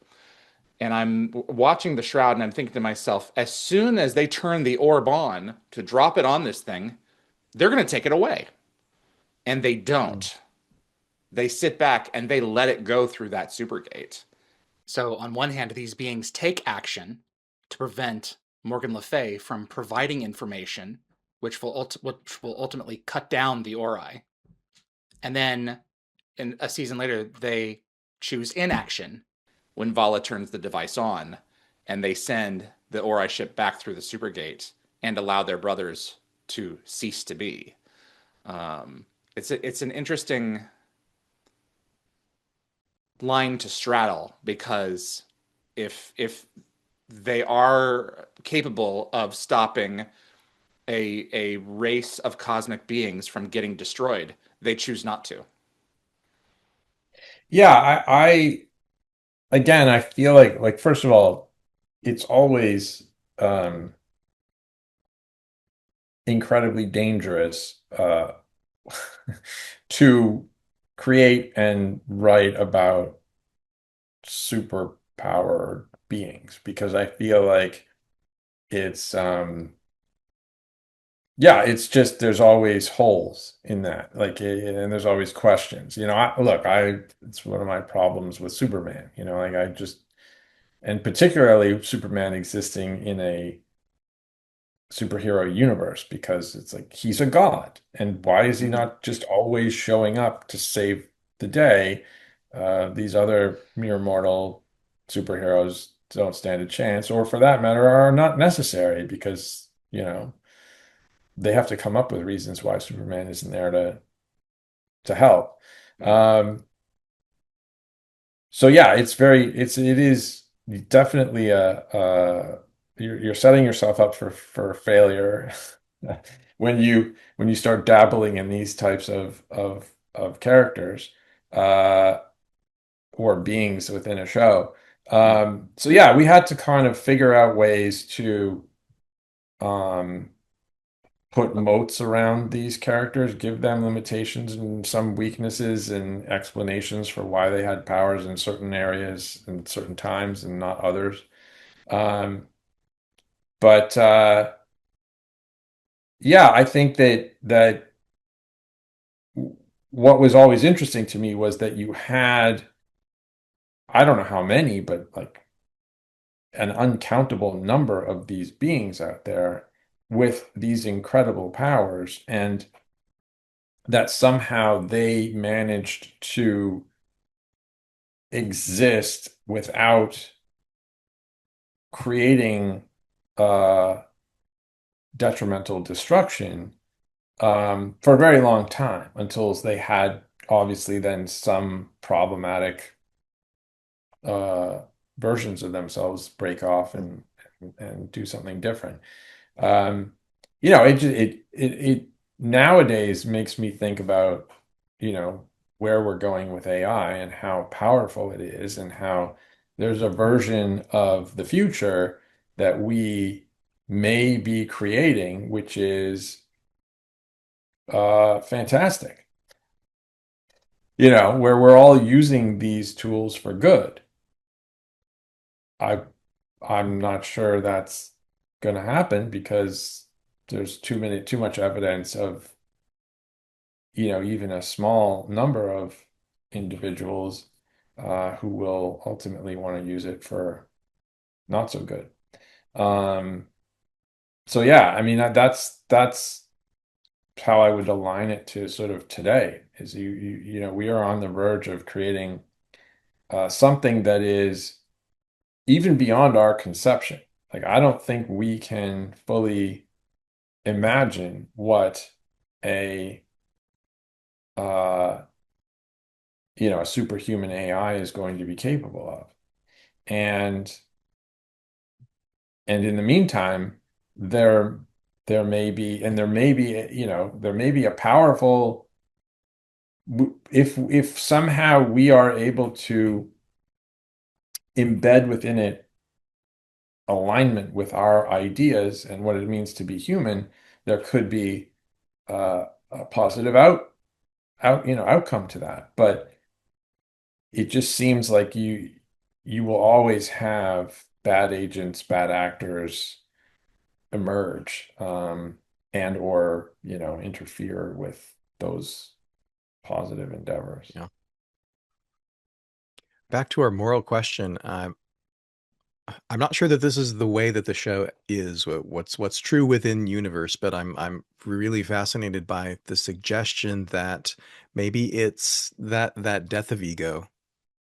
And I'm watching the shroud and I'm thinking to myself, as soon as they turn the orb on to drop it on this thing, they're going to take it away. And they Mm. don't. They sit back and they let it go through that supergate. So, on one hand, these beings take action to prevent Morgan Le Fay from providing information, which will ultimately cut down the Ori. And then, in a season later, they choose inaction when Vala turns the device on, and they send the Ori ship back through the supergate and allow their brothers to cease to be. It's an interesting line to straddle, because if they are capable of stopping a race of cosmic beings from getting destroyed, they choose not to. Yeah, again, I feel like first of all, it's always incredibly dangerous to create and write about superpowered beings, because I feel like it's yeah, it's just there's always holes in that, like, and there's always questions. It's one of my problems with Superman. Like I just, and particularly Superman existing in a superhero universe, because it's like he's a god, and why is he Mm-hmm. not just always showing up to save the day? These other mere mortal superheroes don't stand a chance, or for that matter, are not necessary, because they have to come up with reasons why Superman isn't there to help. Um, so yeah, it is definitely you're setting yourself up for failure when you start dabbling in these types of characters, uh, or beings within a show. So yeah, we had to kind of figure out ways to um, put moats around these characters, give them limitations and some weaknesses and explanations for why they had powers in certain areas and certain times and not others. But yeah, I think that what was always interesting to me was that you had, I don't know how many, but like an uncountable number of these beings out there with these incredible powers, and that somehow they managed to exist without creating detrimental destruction for a very long time until they had obviously then some problematic uh, versions of themselves break off and do something different. Um, it nowadays makes me think about, where we're going with AI and how powerful it is and how there's a version of the future that we may be creating, which is fantastic, where we're all using these tools for good. I I'm not sure that's going to happen because there's too much evidence of, even a small number of individuals who will ultimately want to use it for not so good. Um, so yeah, I mean that's how I would align it to sort of today is we are on the verge of creating something that is even beyond our conception. Like I don't think we can fully imagine what a uh, a superhuman AI is going to be capable of. And and in the meantime, there there may be a powerful if somehow we are able to embed within it alignment with our ideas and what it means to be human, there could be a positive outcome to that. But it just seems like you will always have bad agents, bad actors emerge, and or interfere with those positive endeavors. Yeah. Back to our moral question. I'm not sure that this is the way that the show is. What's true within universe, but I'm really fascinated by the suggestion that maybe it's that death of ego,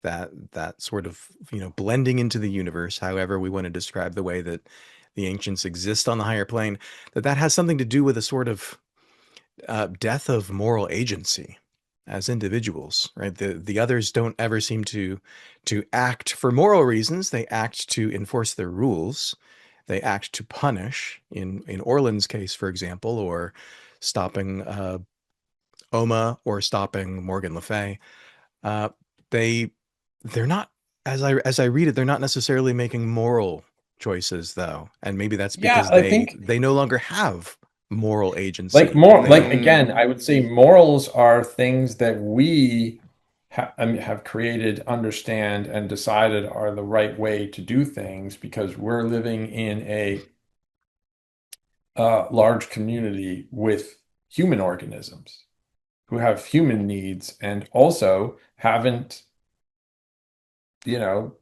that sort of blending into the universe, however we want to describe the way that the ancients exist on the higher plane, that has something to do with a sort of death of moral agency as individuals, right? The others don't ever seem to act for moral reasons. They act to enforce their rules. They act to punish. In Orland's case, for example, or stopping Oma or stopping Morgan Le Fay. Uh, they they're not, as I read it, they're not necessarily making moral choices though, and maybe that's Yeah, because I they think they no longer have moral like agency. more like They again, Mm, I would say morals are things that we have created, understand, and decided are the right way to do things because we're living in a large community with human organisms who have human needs and also haven't, you know,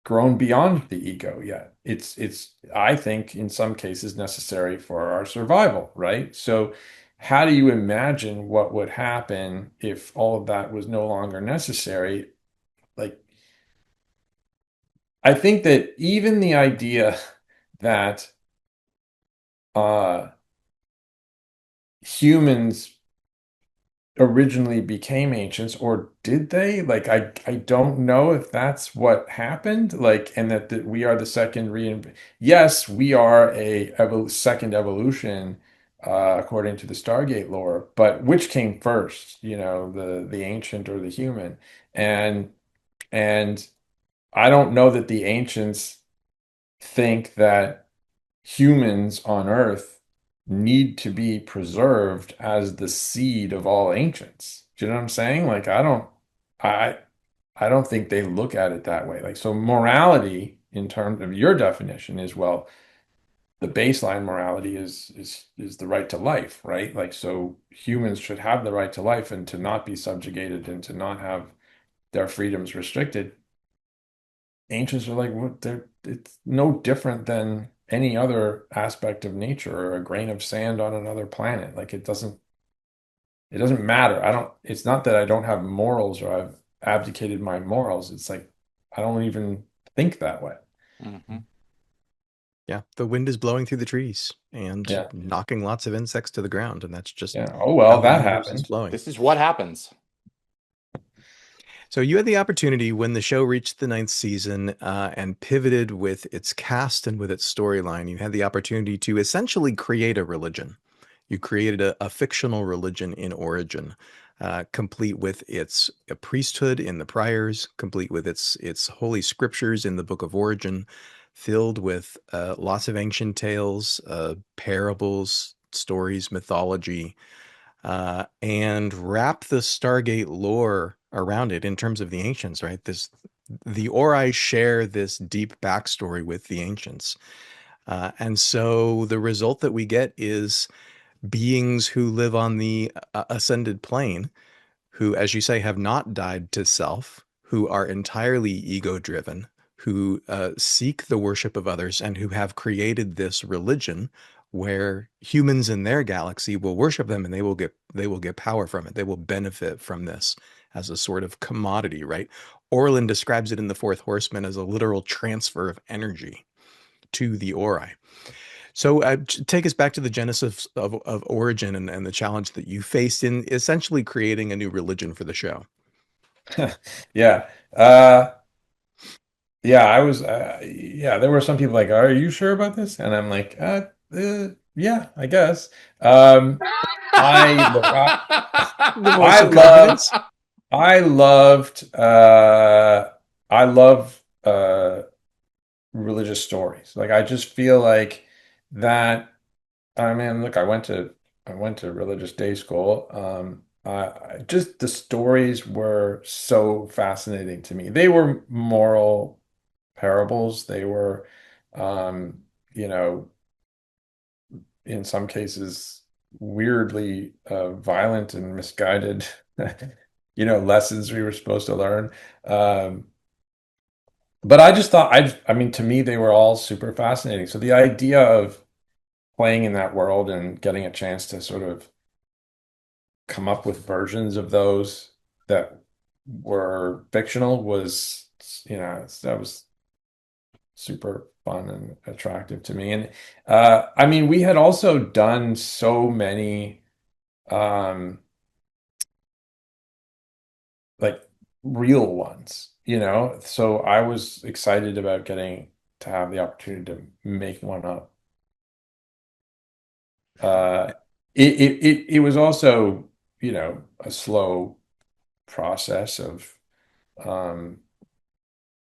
grown beyond the ego yet. I think, in some cases necessary for our survival, right? So, how do you imagine what would happen if all of that was no longer necessary? Like, I think that even the idea that uh, humans originally became ancients, or did they? Like, I don't know if that's what happened. Like, and that we are the second yes, we are a second evolution according to the Stargate lore, but which came first, the ancient or the human? And and I don't know that the ancients think that humans on Earth need to be preserved as the seed of all ancients. Do you know what I'm saying? Like I I don't think they look at it that way. Like so morality in terms of your definition is well, the baseline morality is the right to life, right? Like so humans should have the right to life and to not be subjugated and to not have their freedoms restricted. Ancients are like, what they're it's no different than any other aspect of nature or a grain of sand on another planet. Like it doesn't matter. I don't it's not that I don't have morals or I've abdicated my morals. It's like I don't even think that way. Hmm. Yeah, the wind is blowing through the trees and Yeah. knocking lots of insects to the ground, and that's just Yeah. Oh how well, the that universe is happened. flowing. This is what happens. So you had the opportunity when the show reached the ninth season and pivoted with its cast and with its storyline. You had the opportunity to essentially create a religion. You created a fictional religion in origin, complete with its priesthood in the priors, complete with its holy scriptures in the Book of Origin, filled with lots of ancient tales, parables, stories, mythology, and wrap the Stargate lore around it in terms of the ancients, right? The Ori share this deep backstory with the ancients. And so the result that we get is beings who live on the ascended plane, who, as you say, have not died to self, who are entirely ego driven, who seek the worship of others, and who have created this religion where humans in their galaxy will worship them and they will get power from it. They will benefit from this as a sort of commodity, right? Orlin describes it in The Fourth Horseman as a literal transfer of energy to the Ori. So take us back to the genesis of Origin and the challenge that you faced in essentially creating a new religion for the show. Yeah. Yeah, I was yeah, there were some people like, "Are you sure about this?" And I'm like, yeah, I guess." I look, The voice I of loved confidence. I loved I love religious stories. Like I just feel like that I mean, look, I went to religious day school. Just the stories were so fascinating to me. They were moral parables. They were, um, you know, in some cases weirdly violent and misguided, lessons we were supposed to learn. Um, but I just thought, I mean, to me, they were all super fascinating. So the idea of playing in that world and getting a chance to sort of come up with versions of those that were fictional was, that was super fun and attractive to me. And I mean, we had also done so many um like real ones, so I was excited about getting to have the opportunity to make one up. Uh it was also, a slow process of um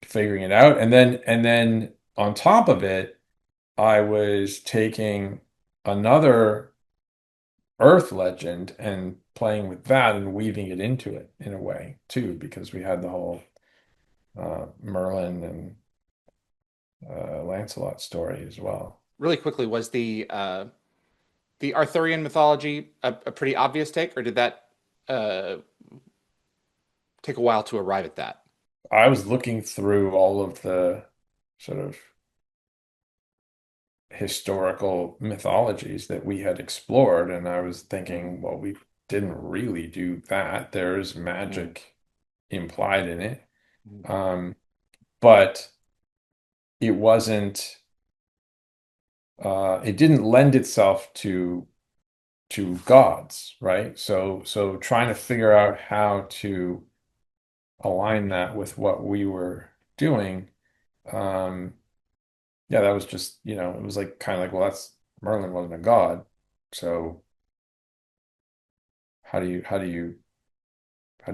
figuring it out. And then on top of it, I was taking another Earth legend and playing with that and weaving it into it in a way too, because we had the whole Merlin and Lancelot story as well. Really quickly, was the Arthurian mythology a pretty obvious take, or did that uh, take a while to arrive at that? I was looking through all of the sort of historical mythologies that we had explored, and I was thinking, well, we didn't really do that. There's Mm. magic implied in it. Mm. Um, but it wasn't it didn't lend itself to gods, right? So trying to figure out how to align that with what we were doing, um, yeah, that was just, it was like kind of like, well, that's Merlin wasn't a god, so how do you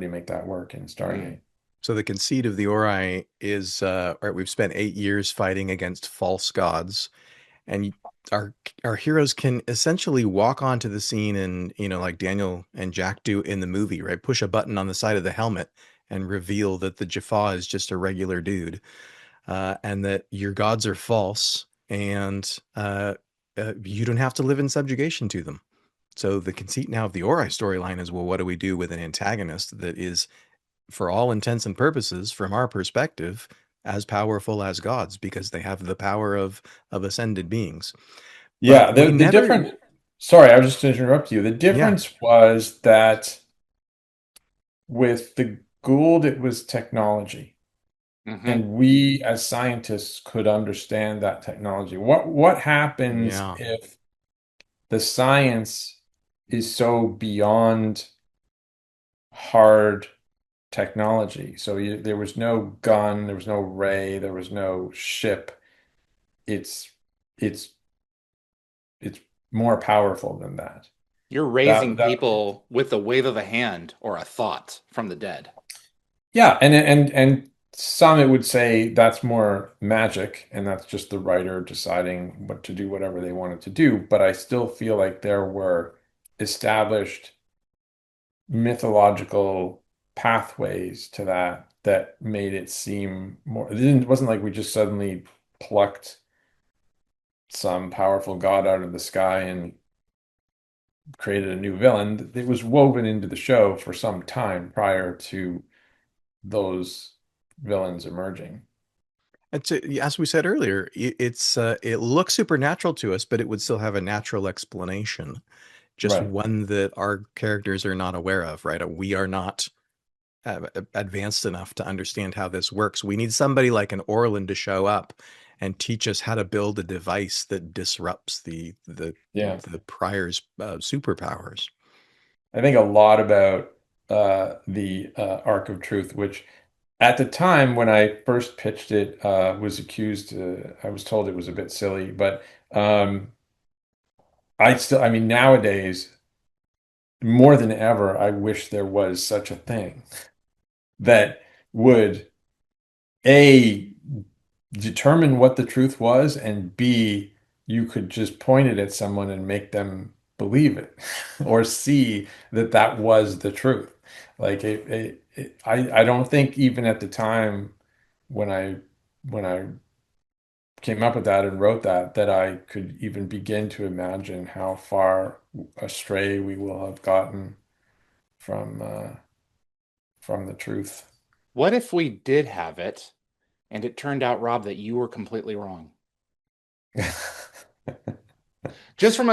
make that work in Mm. Stargate? So the conceit of the Ori is, all right, we've spent 8 years fighting against false gods, and our our heroes can essentially walk onto the scene and, like Daniel and Jack do in the movie, right? Push a button on the side of the helmet and reveal that the Jaffa is just a regular dude, and that your gods are false, and you don't have to live in subjugation to them. So the conceit now of the Ori storyline is, well, what do we do with an antagonist that is, for all intents and purposes, from our perspective, as powerful as gods because they have the power of ascended beings. Yeah, But we the never, difference, sorry, I was just to interrupt you. The yeah, difference was that with the Goa'uld, it was technology, Hmm. and we as scientists could understand that technology. What happens yeah, if the science is so beyond hard technology? So there was no gun, there was no ray, there was no ship. It's it's it's more powerful than that. You're That raising that people with the wave of a hand or a thought from the dead. Yeah, and some it would say that's more magic, and that's just the writer deciding what to do, whatever they wanted to do. But I still feel like there were established mythological pathways to that made it seem more. It wasn't like we just suddenly plucked some powerful god out of the sky and created a new villain. It was woven into the show for some time prior to those villains emerging. as we said earlier, it looks supernatural to us, but it would still have a natural explanation, just Right. one that our characters are not aware of, right? We are not advanced enough to understand how this works. We need somebody like an Orlin to show up and teach us how to build a device that disrupts Yeah. the Prior's superpowers. I think a lot about the Arc of Truth, which at the time when I first pitched it, was accused, I was told it was a bit silly, but I mean, nowadays, more than ever, I wish there was such a thing that would A, determine what the truth was, and B, you could just point it at someone and make them believe it or see that that was the truth. Like I don't think even at the time when I came up with that and wrote that I could even begin to imagine how far astray we will have gotten from from the truth. What if we did have it and it turned out, Rob, that you were completely wrong? Okay. Just from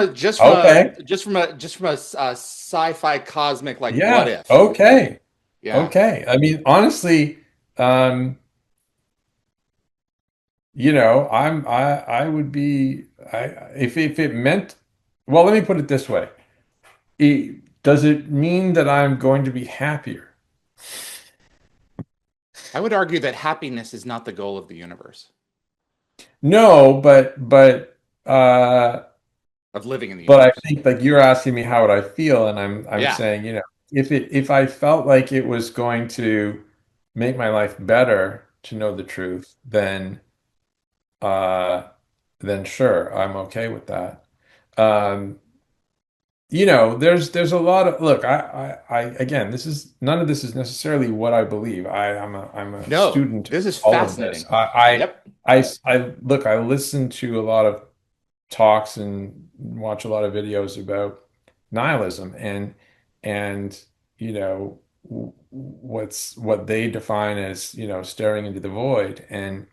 a sci-fi cosmic like what Yeah. if? Okay. Yeah. Okay. I mean, honestly, um, I would be I if it meant, well, let me put it this way. Does it mean that I'm going to be happier? I would argue that happiness is not the goal of the universe, No, of living in the but I universe. think like you're asking me how would I feel, and I'm Yeah. saying, if I felt like it was going to make my life better to know the truth, uh then sure, I'm okay with that. Um, there's a lot of look, I again, this is none of this is necessarily what I believe. I'm a No, student of this is all of this. fascinating. Yep. I listen to a lot of talks and watch a lot of videos about nihilism and what they define as staring into the void and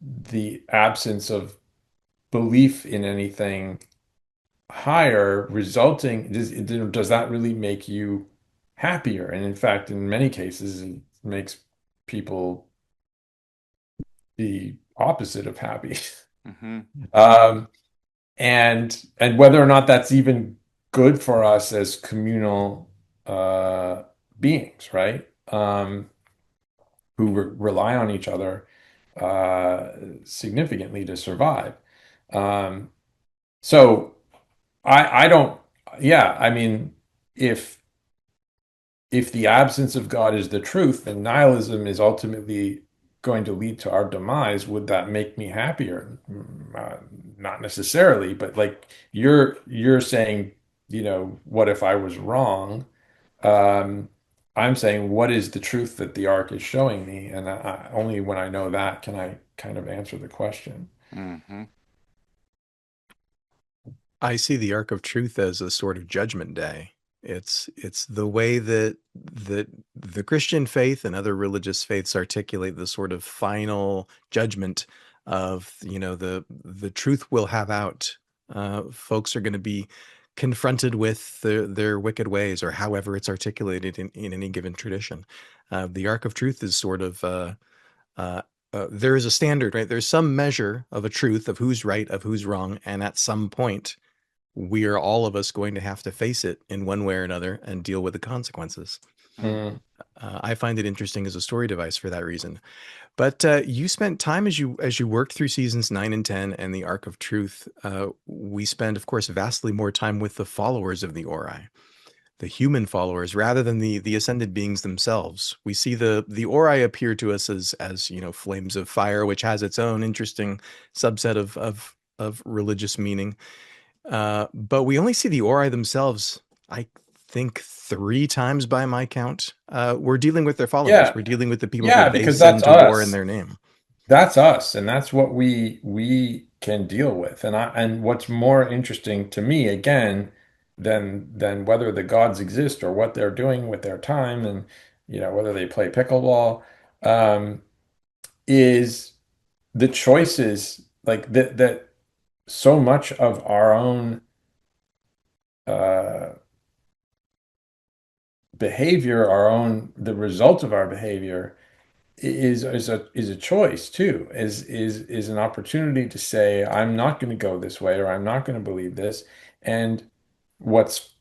the absence of belief in anything higher resulting does that really make you happier? And in fact, in many cases, it makes people the opposite of happy. Hmm. Um, and whether or not that's even good for us as communal uh, beings, right? Who rely on each other significantly to survive. Um, so I don't, yeah, I mean, if if the absence of God is the truth, then nihilism is ultimately going to lead to our demise. Would that make me happier? Not necessarily, but like you're saying, what if I was wrong? Um, I'm saying, what is the truth that the arc is showing me? And only when I know that can I kind of answer the question. Hmm. I see the arc of truth as a sort of judgment day. It's the way that the Christian faith and other religious faiths articulate the sort of final judgment of, the truth will have out. Folks are going to be confronted with their wicked ways, or however it's articulated in any given tradition. The arc of truth is sort of uh, there is a standard, right? There's some measure of a truth of who's right, of who's wrong, and at some point we are all of us going to have to face it in one way or another and deal with the consequences. Mm. I find it interesting as a story device for that reason. But you spent time as you worked through seasons 9 and 10 and the Arc of Truth. We spend, of course, vastly more time with the followers of the Ori, the human followers, rather than the ascended beings themselves. We see the Ori appear to us as flames of fire, which has its own interesting subset of religious meaning. But we only see the Ori themselves, I think, 3 times by my count. We're dealing with their followers. Yeah, We're dealing with the people who yeah, they because that's send to war in us. their name. That's us, and that's what we can deal with. And what's more interesting to me, again, than whether the gods exist or what they're doing with their time, and whether they play pickleball, um, is the choices, like that so much of our own uh, behavior, the result of our behavior is a choice too, is an opportunity to say, I'm not going to go this way, or I'm not going to believe this. And what's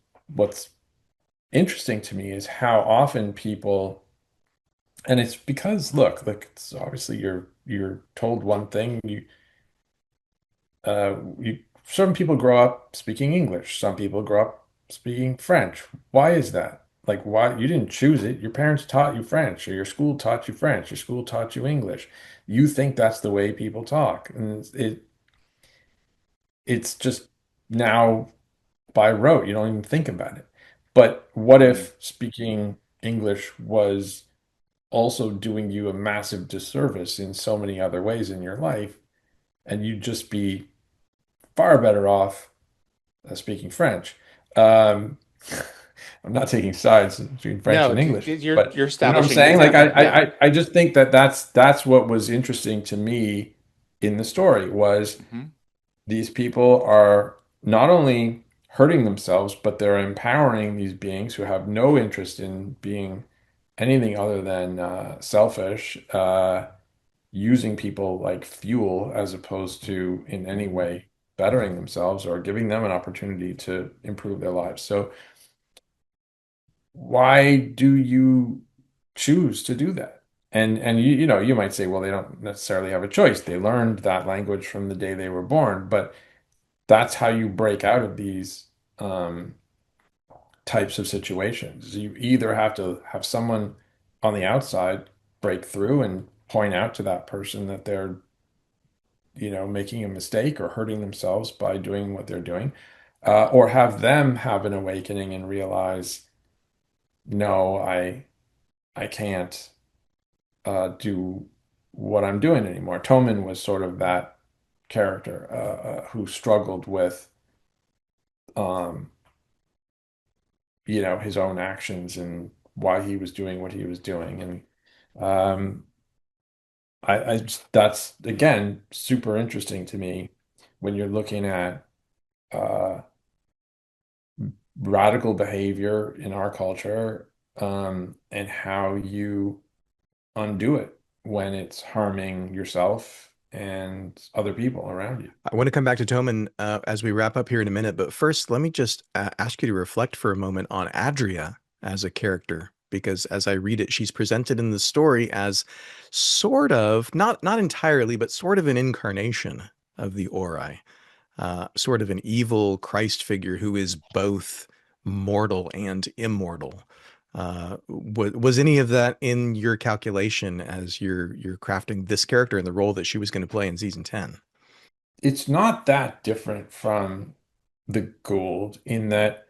interesting to me is how often people, and it's because, look, it's obviously you're told one thing, some people grow up speaking English, some people grow up speaking French. Why is that? Like, why? You didn't choose it. Your parents taught you French, or your school taught you French, your school taught you English. You think that's the way people talk, and it's just now by rote. You don't even think about it. But what Mm. if speaking English was also doing you a massive disservice in so many other ways in your life, and you'd just be far better off speaking French. Um, I'm not taking sides between French No, and English, but you're you know what I'm establishing an saying? Like example. Yeah. I just think that's what was interesting to me in the story was Hmm. these people are not only hurting themselves, but they're empowering these beings who have no interest in being anything other than selfish, using people like fuel as opposed to in any way bettering themselves or giving them an opportunity to improve their lives. So why do you choose to do that? And you might say, well, they don't necessarily have a choice. They learned that language from the day they were born, but that's how you break out of these um, types of situations. You either have to have someone on the outside break through and point out to that person that they're making a mistake or hurting themselves by doing what they're doing, or have them have an awakening and realize, no, I can't do what I'm doing anymore. Tomin was sort of that character who struggled with, um, his own actions and why he was doing what he was doing, and that's again super interesting to me when you're looking at uh, radical behavior in our culture, and how you undo it when it's harming yourself and other people around you. I want to come back to Tomin as we wrap up here in a minute, but first, let me just ask you to reflect for a moment on Adria as a character, because as I read it, she's presented in the story as sort of, not entirely, but sort of an incarnation of the Ori, sort of an evil Christ figure who is both mortal and immortal. Was any of that in your calculation as you're crafting this character and the role that she was going to play in season 10? It's not that different from the Goa'uld in that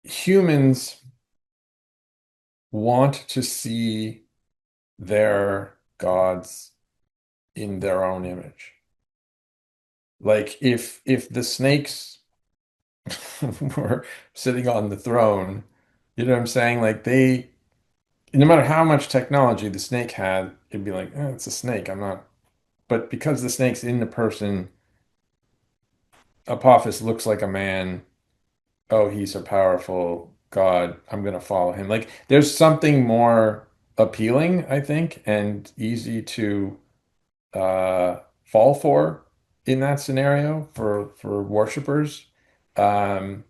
humans want to see their gods in their own image. Like if the snakes were sitting on the throne, you know what I'm saying? Like they, no matter how much technology the snake had, it'd be like, it's a snake. I'm not. But because the snake's in the person, Apophis looks like a man. Oh, he's a powerful god. I'm gonna follow him. Like there's something more appealing, I think, and easy to fall for in that scenario for worshipers. Um,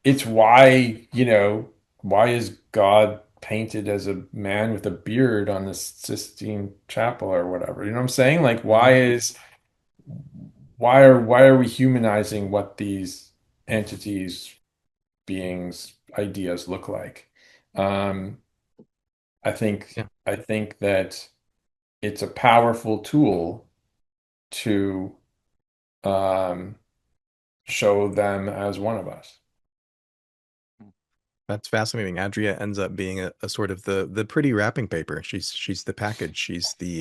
it's why, why is God painted as a man with a beard on the Sistine Chapel or whatever? You know what I'm saying? Like, why are we humanizing what these entities, beings, ideas look like? Um, I think Yeah. I think that it's a powerful tool to um, show them as one of us. That's fascinating. Adria ends up being a sort of the pretty wrapping paper. She's the package.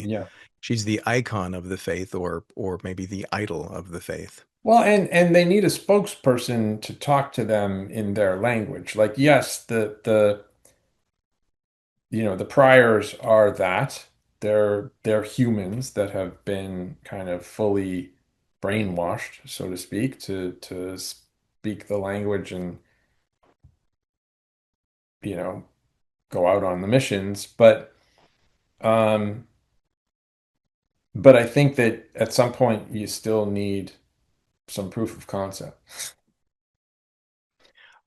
Yeah. She's the icon of the faith, or maybe the idol of the faith. Well, and they need a spokesperson to talk to them in their language. Like, yes, the priors are that. They're humans that have been kind of fully brainwashed, so to speak, to speak the language and, you know, go out on the missions. Um, but I think that at some point you still need some proof of concept.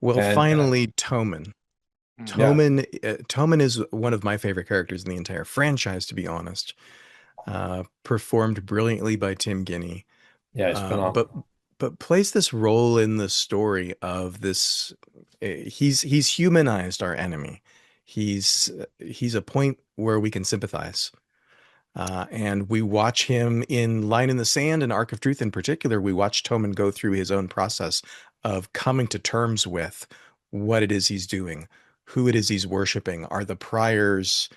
Well, And finally, Tomin. Mm. yeah, Tomin is one of my favorite characters in the entire franchise, to be honest. Performed brilliantly by Tim Guinee, yeah, it's uh, but phenomenal. but plays this role in the story of this. He's humanized our enemy. He's a point where we can sympathize. And we watch him in Line in the Sand and Arc of Truth in particular. We watch Toman go through his own process of coming to terms with what it is he's doing, who it is he's worshiping. Are the priors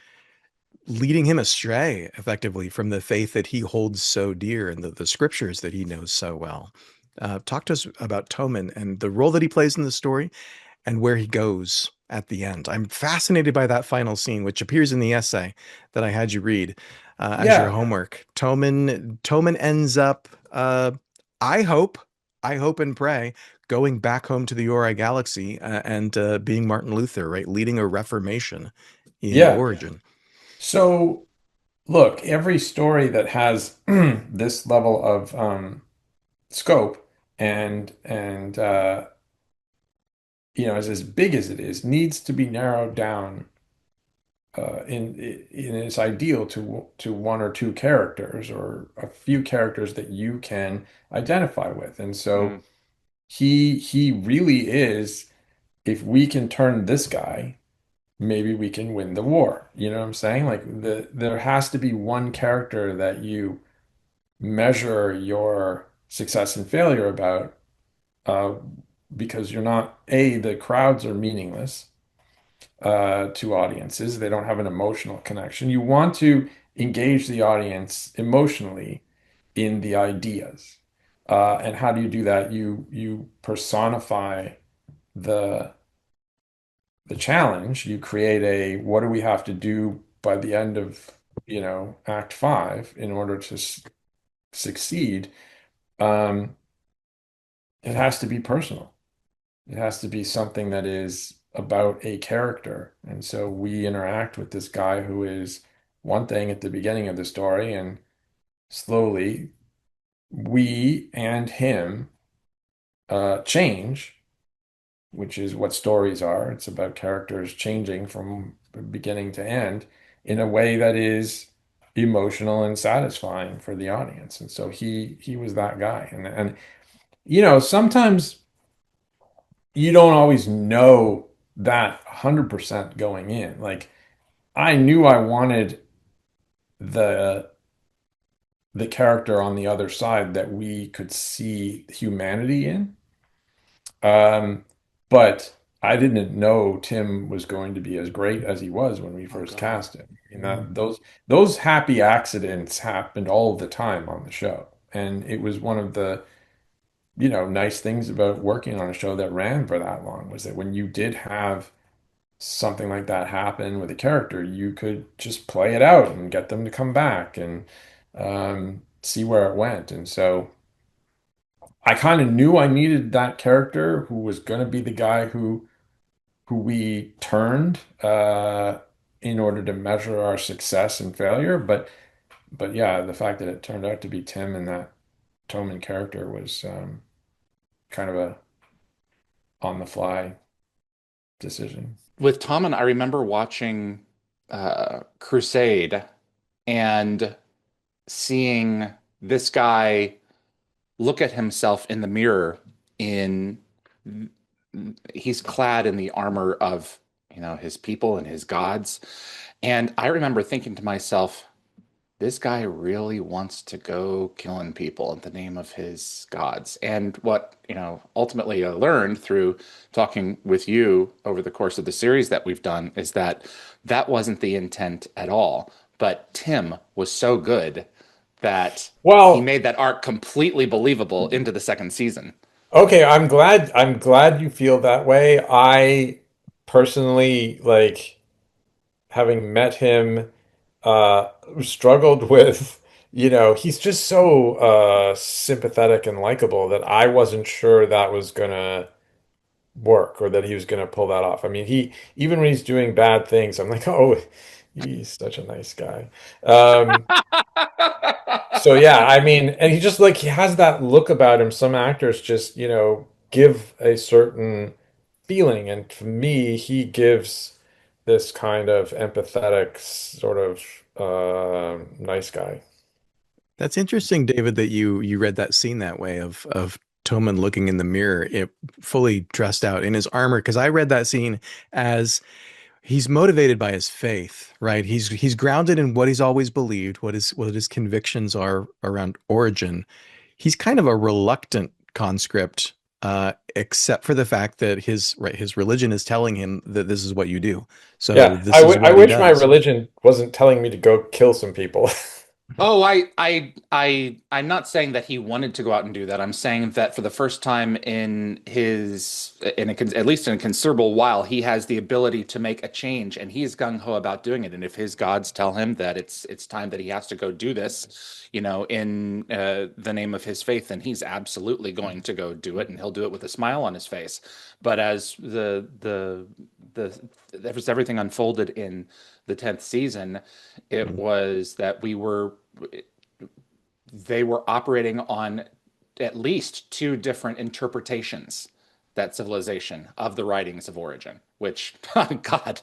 leading him astray effectively from the faith that he holds so dear and the scriptures that he knows so well? Talk to us about Toman and the role that he plays in the story and where he goes at the end. I'm fascinated by that final scene, which appears in the essay that I had you read as your Yeah, homework. Toman ends up, I hope, I hope and pray, going back home to the Ori Galaxy and being Martin Luther, right, leading a reformation in yeah. Origin. So look, every story that has this level of scope and is as big as it is, needs to be narrowed down in its ideal to one or two characters or a few characters that you can identify with. And so Mm. he really is, if we can turn this guy, maybe we can win the war. You know what I'm saying? Like there has to be one character that you measure your success and failure about, uh, because you're not, the crowds are meaningless to audiences. They don't have an emotional connection. You want to engage the audience emotionally in the ideas. And how do you do that? You personify the the challenge. You create a, what do we have to do by the end of, Act 5 in order to succeed? Um, it has to be personal. It has to be something that is about a character. And so we interact with this guy who is one thing at the beginning of the story, and slowly we and him change, which is what stories are. It's about characters changing from beginning to end in a way that is emotional and satisfying for the audience. And so he was that guy. And sometimes you don't always know that 100% going in. Like I knew I wanted the the character on the other side that we could see humanity in. Um, but I didn't know Tim was going to be as great as he was when we Oh first God. cast him. Those happy accidents happened all the time on the show. And it was one of the, nice things about working on a show that ran for that long was that when you did have something like that happen with a character, you could just play it out and get them to come back and see where it went. And so I kind of knew I needed that character who was going to be the guy who we turned in order to measure our success and failure. But yeah, the fact that it turned out to be Tim and that Tomin character was kind of a on the fly decision. With Tommen, I remember watching Crusade and seeing this guy look at himself in the mirror in he's clad in the armor of, his people and his gods. And I remember thinking to myself, this guy really wants to go killing people in the name of his gods. And what, ultimately I learned through talking with you over the course of the series that we've done is that that wasn't the intent at all. But Tim was so good that he Well, made that arc completely believable into the second season. okay, I'm glad you feel that way. I personally like having met him struggled with, he's just so sympathetic and likable that I wasn't sure that was gonna work or that he was gonna pull that off. I mean, he even when he's doing bad things, I'm like, oh, he's such a nice guy. Um, so yeah, I mean, and he just like he has that look about him. Some actors just, give a certain feeling, and for me, he gives this kind of empathetic sort of nice guy. That's interesting, David, that you read that scene that way of Toman looking in the mirror, it fully dressed out in his armor. Because I read that scene as he's motivated by his faith, right? He's grounded in what he's always believed, what his convictions are around origin. He's kind of a reluctant conscript, except for the fact that his religion is telling him that this is what you do. So Yeah, this is I what he wish my does. religion wasn't telling me to go kill some people. Oh, I'm not saying that he wanted to go out and do that. I'm saying that for the first time at least in a considerable while, he has the ability to make a change, and he's gung ho about doing it. And if his gods tell him that it's time that he has to go do this, in the name of his faith, then he's absolutely going to go do it, and he'll do it with a smile on his face. But as as everything unfolded in the 10th season, it Mm. was that they were operating on at least two different interpretations that civilization of the writings of origin, which God,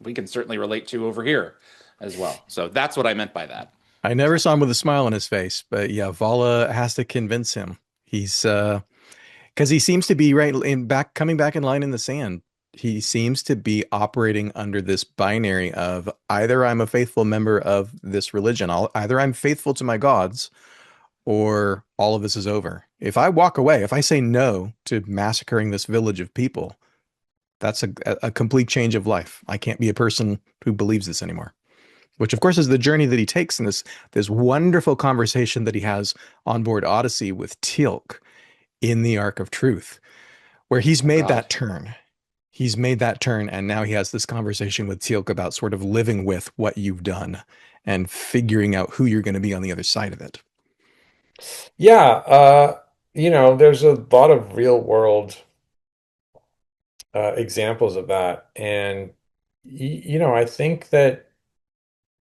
we can certainly relate to over here as well. So that's what I meant by that. I never saw him with a smile on his face, but yeah, Vala has to convince him. He's because he seems to be right in back coming back in line in the sand. He seems to be operating under this binary of either I'm a faithful member of this religion, either I'm faithful to my gods, or all of this is over. If I walk away, if I say no to massacring this village of people, that's a complete change of life. I can't be a person who believes this anymore. Which, of course, is the journey that he takes in this wonderful conversation that he has on board Odyssey with Teal'c in the Arc of Truth, where he's Oh made God. that turn. He's made that turn, and now he has this conversation with Teal'c about sort of living with what you've done and figuring out who you're going to be on the other side of it. Yeah, there's a lot of real world examples of that, and I think that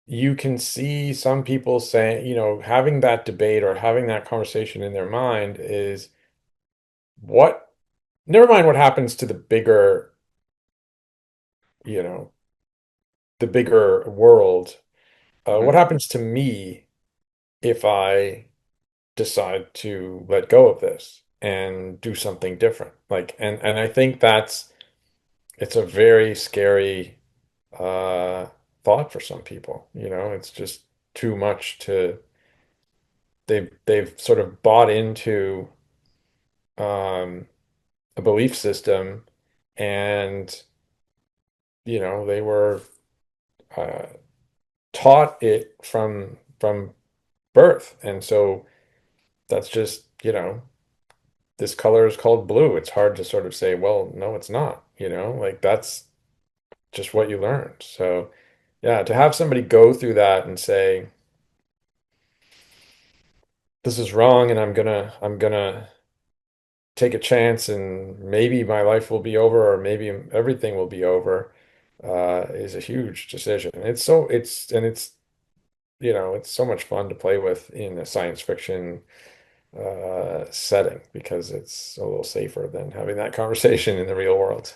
you can see some people saying, having that debate or having that conversation in their mind is what, never mind what happens to you know, the bigger world. What Mhm. happens to me if I decide to let go of this? and do something different. Like, and I think it's a very scary uh thought for some people. It's just too much to they've sort of bought into um a belief system, and they were uh taught it from birth. And so that's just, this color is called blue. It's hard to sort of say, well, no, it's not, like that's just what you learned. So yeah, to have somebody go through that and say, this is wrong, and I'm gonna take a chance, and maybe my life will be over, or maybe everything will be over, is a huge decision. It's so much fun to play with in a science fiction setting, because it's a little safer than having that conversation in the real world.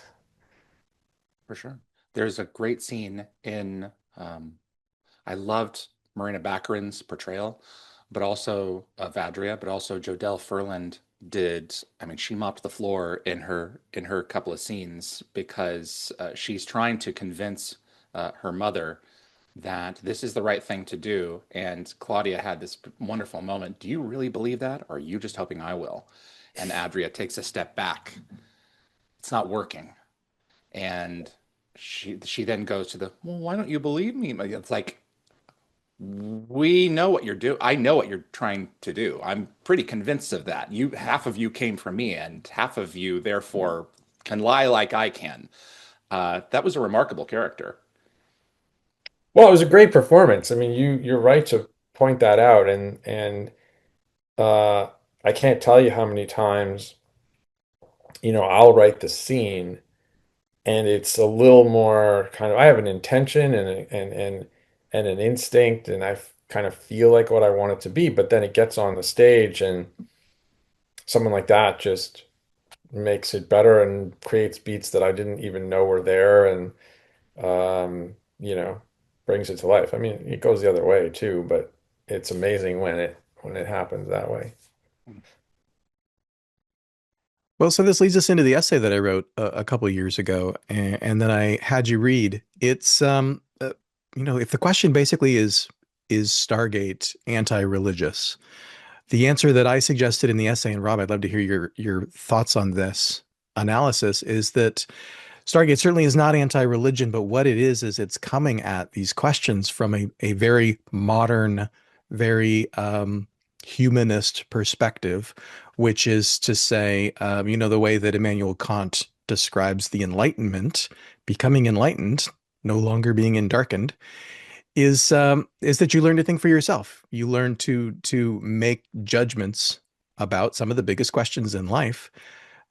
For sure. There's a great scene in I loved Marina Baccarin's portrayal, but also of Adria, but also Jodelle Ferland did. I mean, she mopped the floor in her couple of scenes because she's trying to convince her mother that this is the right thing to do. And Claudia had this wonderful moment. Do you really believe that? Or are you just hoping I will? And Adria takes a step back. It's not working. And she then goes to the, well, why don't you believe me? It's like, we know what you're doing. I know what you're trying to do. I'm pretty convinced of that. You, half of you came from me, and half of you therefore can lie like I can. That was a remarkable character. Well, it was a great performance. I mean, you're right to point that out, and uh, I can't tell you how many times, I'll write the scene, and it's a little more kind of, I have an intention and an instinct, and kind of feel like what I want it to be, but then it gets on the stage, and someone like that just makes it better and creates beats that I didn't even know were there, and um, you know, brings it to life. I mean, it goes the other way too, but it's amazing when it happens that way. Well, so this leads us into the essay that I wrote a couple of years ago, and then I had you read. It's if the question basically is Stargate anti-religious? The answer that I suggested in the essay, and Rob, I'd love to hear your thoughts on this analysis, is that Stargate certainly is not anti-religion, but what it is it's coming at these questions from a very modern, very humanist perspective, which is to say, the way that Immanuel Kant describes the Enlightenment, becoming enlightened, no longer being endarkened, is that you learn to think for yourself. You learn to make judgments about some of the biggest questions in life,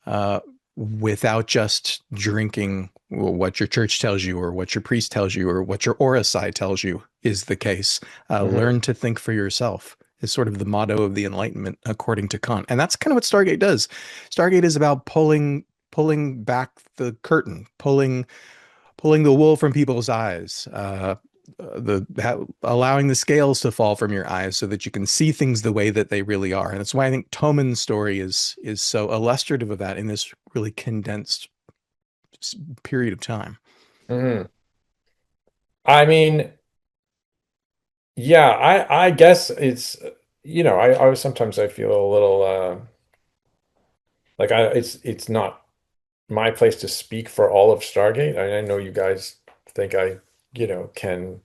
uh, without just drinking what your church tells you, or what your priest tells you, or what your aura psi tells you is the case. Hmm. Learn to think for yourself is sort of the motto of the Enlightenment, according to Kant, and that's kind of what Stargate does. Stargate is about pulling back the curtain, pulling the wool from people's eyes, allowing the scales to fall from your eyes so that you can see things the way that they really are. And that's why I think Tomin's story is so illustrative of that in this really condensed period of time. Hmm. I mean, yeah, I guess it's, I sometimes I feel a little like it's not my place to speak for all of Stargate. I know you guys think I, can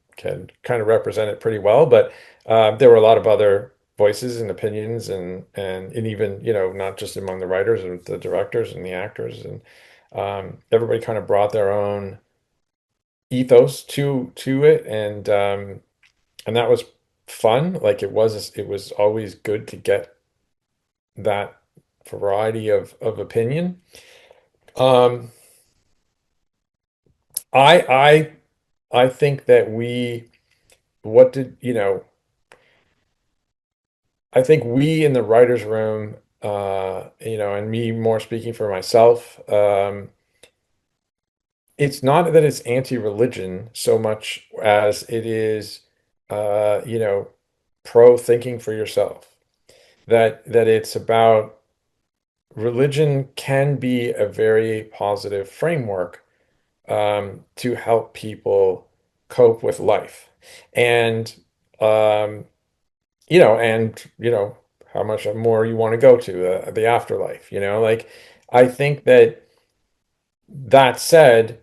kind of represent it pretty well, but there were a lot of other voices and opinions, and even, not just among the writers and the directors and the actors, and everybody kind of brought their own ethos to it, and that was fun. Like, it was always good to get that variety of opinion. Um, I I think that what did, I think we in the writers' room, and me more speaking for myself, it's not that it's anti-religion so much as it is, pro thinking for yourself. That it's about religion can be a very positive framework to help people cope with life. And um, how much more you want to go to the afterlife, like I think that that said,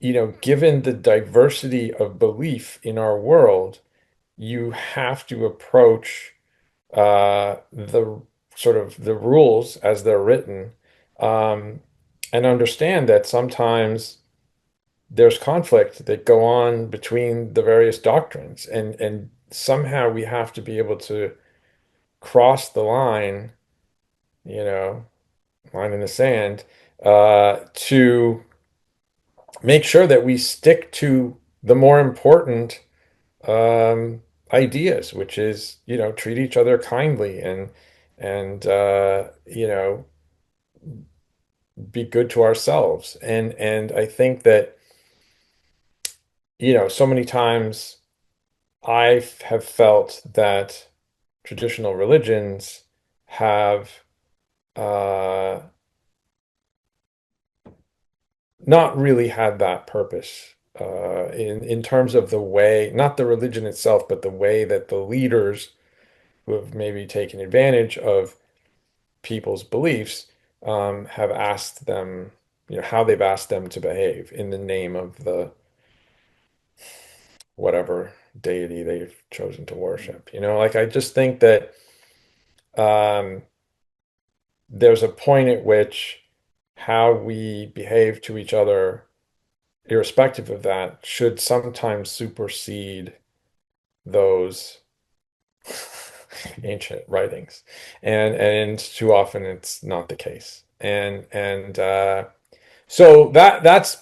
given the diversity of belief in our world, you have to approach the sort of the rules as they're written, um, and understand that sometimes there's conflict that go on between the various doctrines, and somehow we have to be able to cross the line, you know, line in the sand, to make sure that we stick to the more important um, ideas, which is, treat each other kindly and be good to ourselves. And I think that, so many times I have felt that traditional religions have uh, not really had that purpose in terms of the way, not the religion itself, but the way that the leaders who have maybe taken advantage of people's beliefs have asked them, how they've asked them to behave in the name of the whatever deity they've chosen to worship. Like I just think that um, there's a point at which how we behave to each other, irrespective of that, should sometimes supersede those ancient writings. And too often it's not the case. And so that's,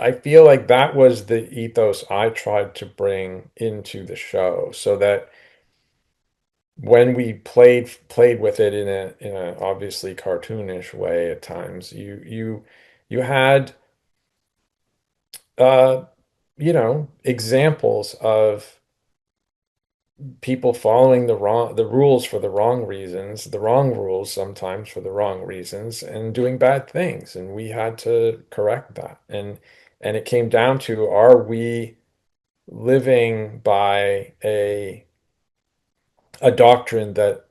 I feel like that was the ethos I tried to bring into the show, so that when we played with it in a obviously cartoonish way at times, you had uh examples of people following the rules for the wrong reasons, the wrong rules sometimes for the wrong reasons, and doing bad things, and we had to correct that. And it came down to, are we living by a doctrine that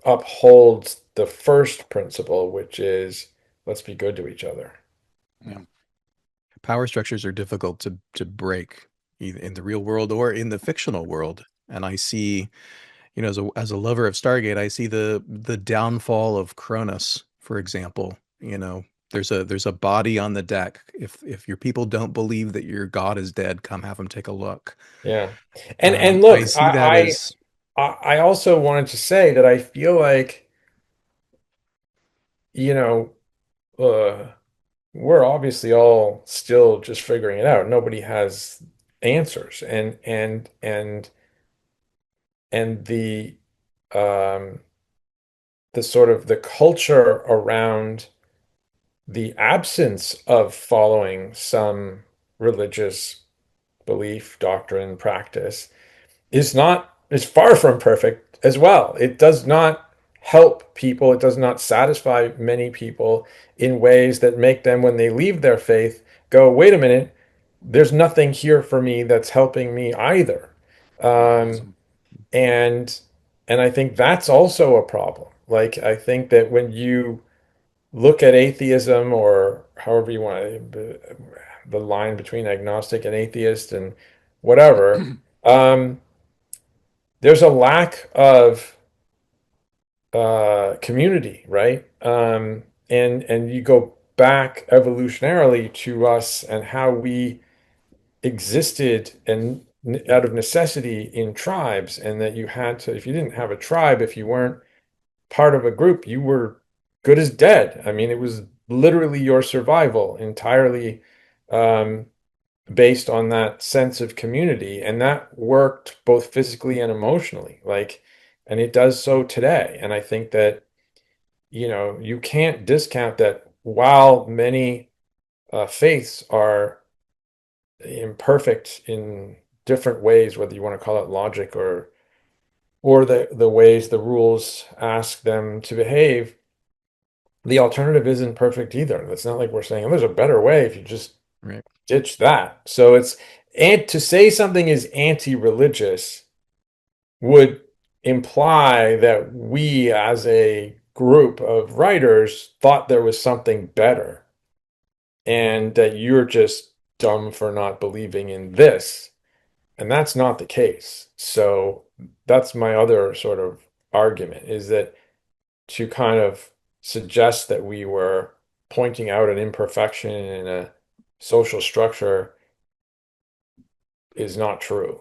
upholds the first principle, which is let's be good to each other. Yeah. Power structures are difficult to break either in the real world or in the fictional world. And I see, as a lover of Stargate, I see the downfall of Cronus, for example. There's a body on the deck. If your people don't believe that your god is dead, come have them take a look. Yeah. And look, I see that as I also wanted to say that I feel like, you know, uh, we're obviously all still just figuring it out. Nobody has answers, and um the sort of the culture around the absence of following some religious belief, doctrine, practice is far from perfect as well. It does not help people. It does not satisfy many people in ways that make them, when they leave their faith, go, wait a minute, there's nothing here for me that's helping me either. Um, Awesome. and and I think that's also a problem. Like, I think that when you look at atheism, or however you want to, the line between agnostic and atheist and whatever, um, there's a lack of community, right? And you go back evolutionarily to us and how we existed and out of necessity in tribes, and that you had to, if you didn't have a tribe, if you weren't part of a group, you were good as dead. I mean, it was literally your survival entirely um, based on that sense of community, and that worked both physically and emotionally. Like, and it does so today. And I think that, you can't discount that while many faiths are imperfect in different ways, whether you want to call it logic or the ways the rules ask them to behave, the alternative isn't perfect either. It's not like we're saying, oh, there's a better way if you just Right. ditch that. So it's, and to say something is anti-religious would imply that we as a group of writers thought there was something better and that you're just dumb for not believing in this. And that's not the case. So that's my other sort of argument, is that to kind of suggest that we were pointing out an imperfection in a social structure is not true.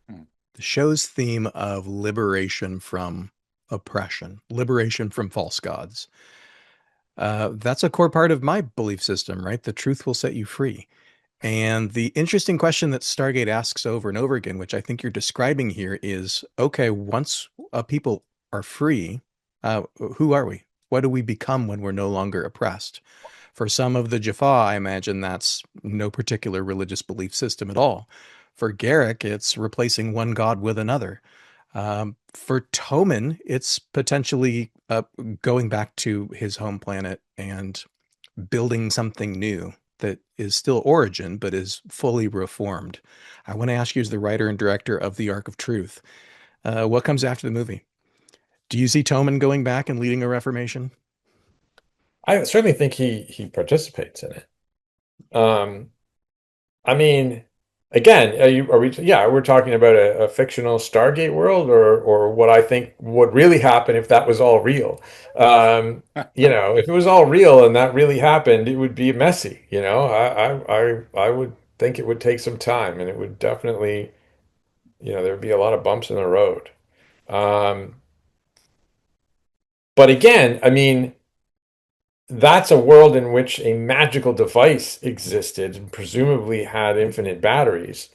The show's theme of liberation from oppression, liberation from false gods. That's a core part of my belief system, right? The truth will set you free. And the interesting question that Stargate asks over and over again, which I think you're describing here, is okay, once people are free, who are we? What do we become when we're no longer oppressed? For some of the Jaffa, I imagine that's no particular religious belief system at all. For Garrick, it's replacing one god with another. For Tomin, it's potentially going back to his home planet and building something new that is still Origin, but is fully reformed. I want to ask you, as the writer and director of The Arc of Truth, what comes after the movie? Do you see Tomin going back and leading a reformation? I certainly think he participates in it. Um, I mean, again, are we, yeah, we're talking about a fictional Stargate world, or what I think would really happen if that was all real. Um, if it was all real and that really happened, it would be messy, I would think it would take some time, and it would definitely, there'd be a lot of bumps in the road. Um, but again, I mean, that's a world in which a magical device existed and presumably had infinite batteries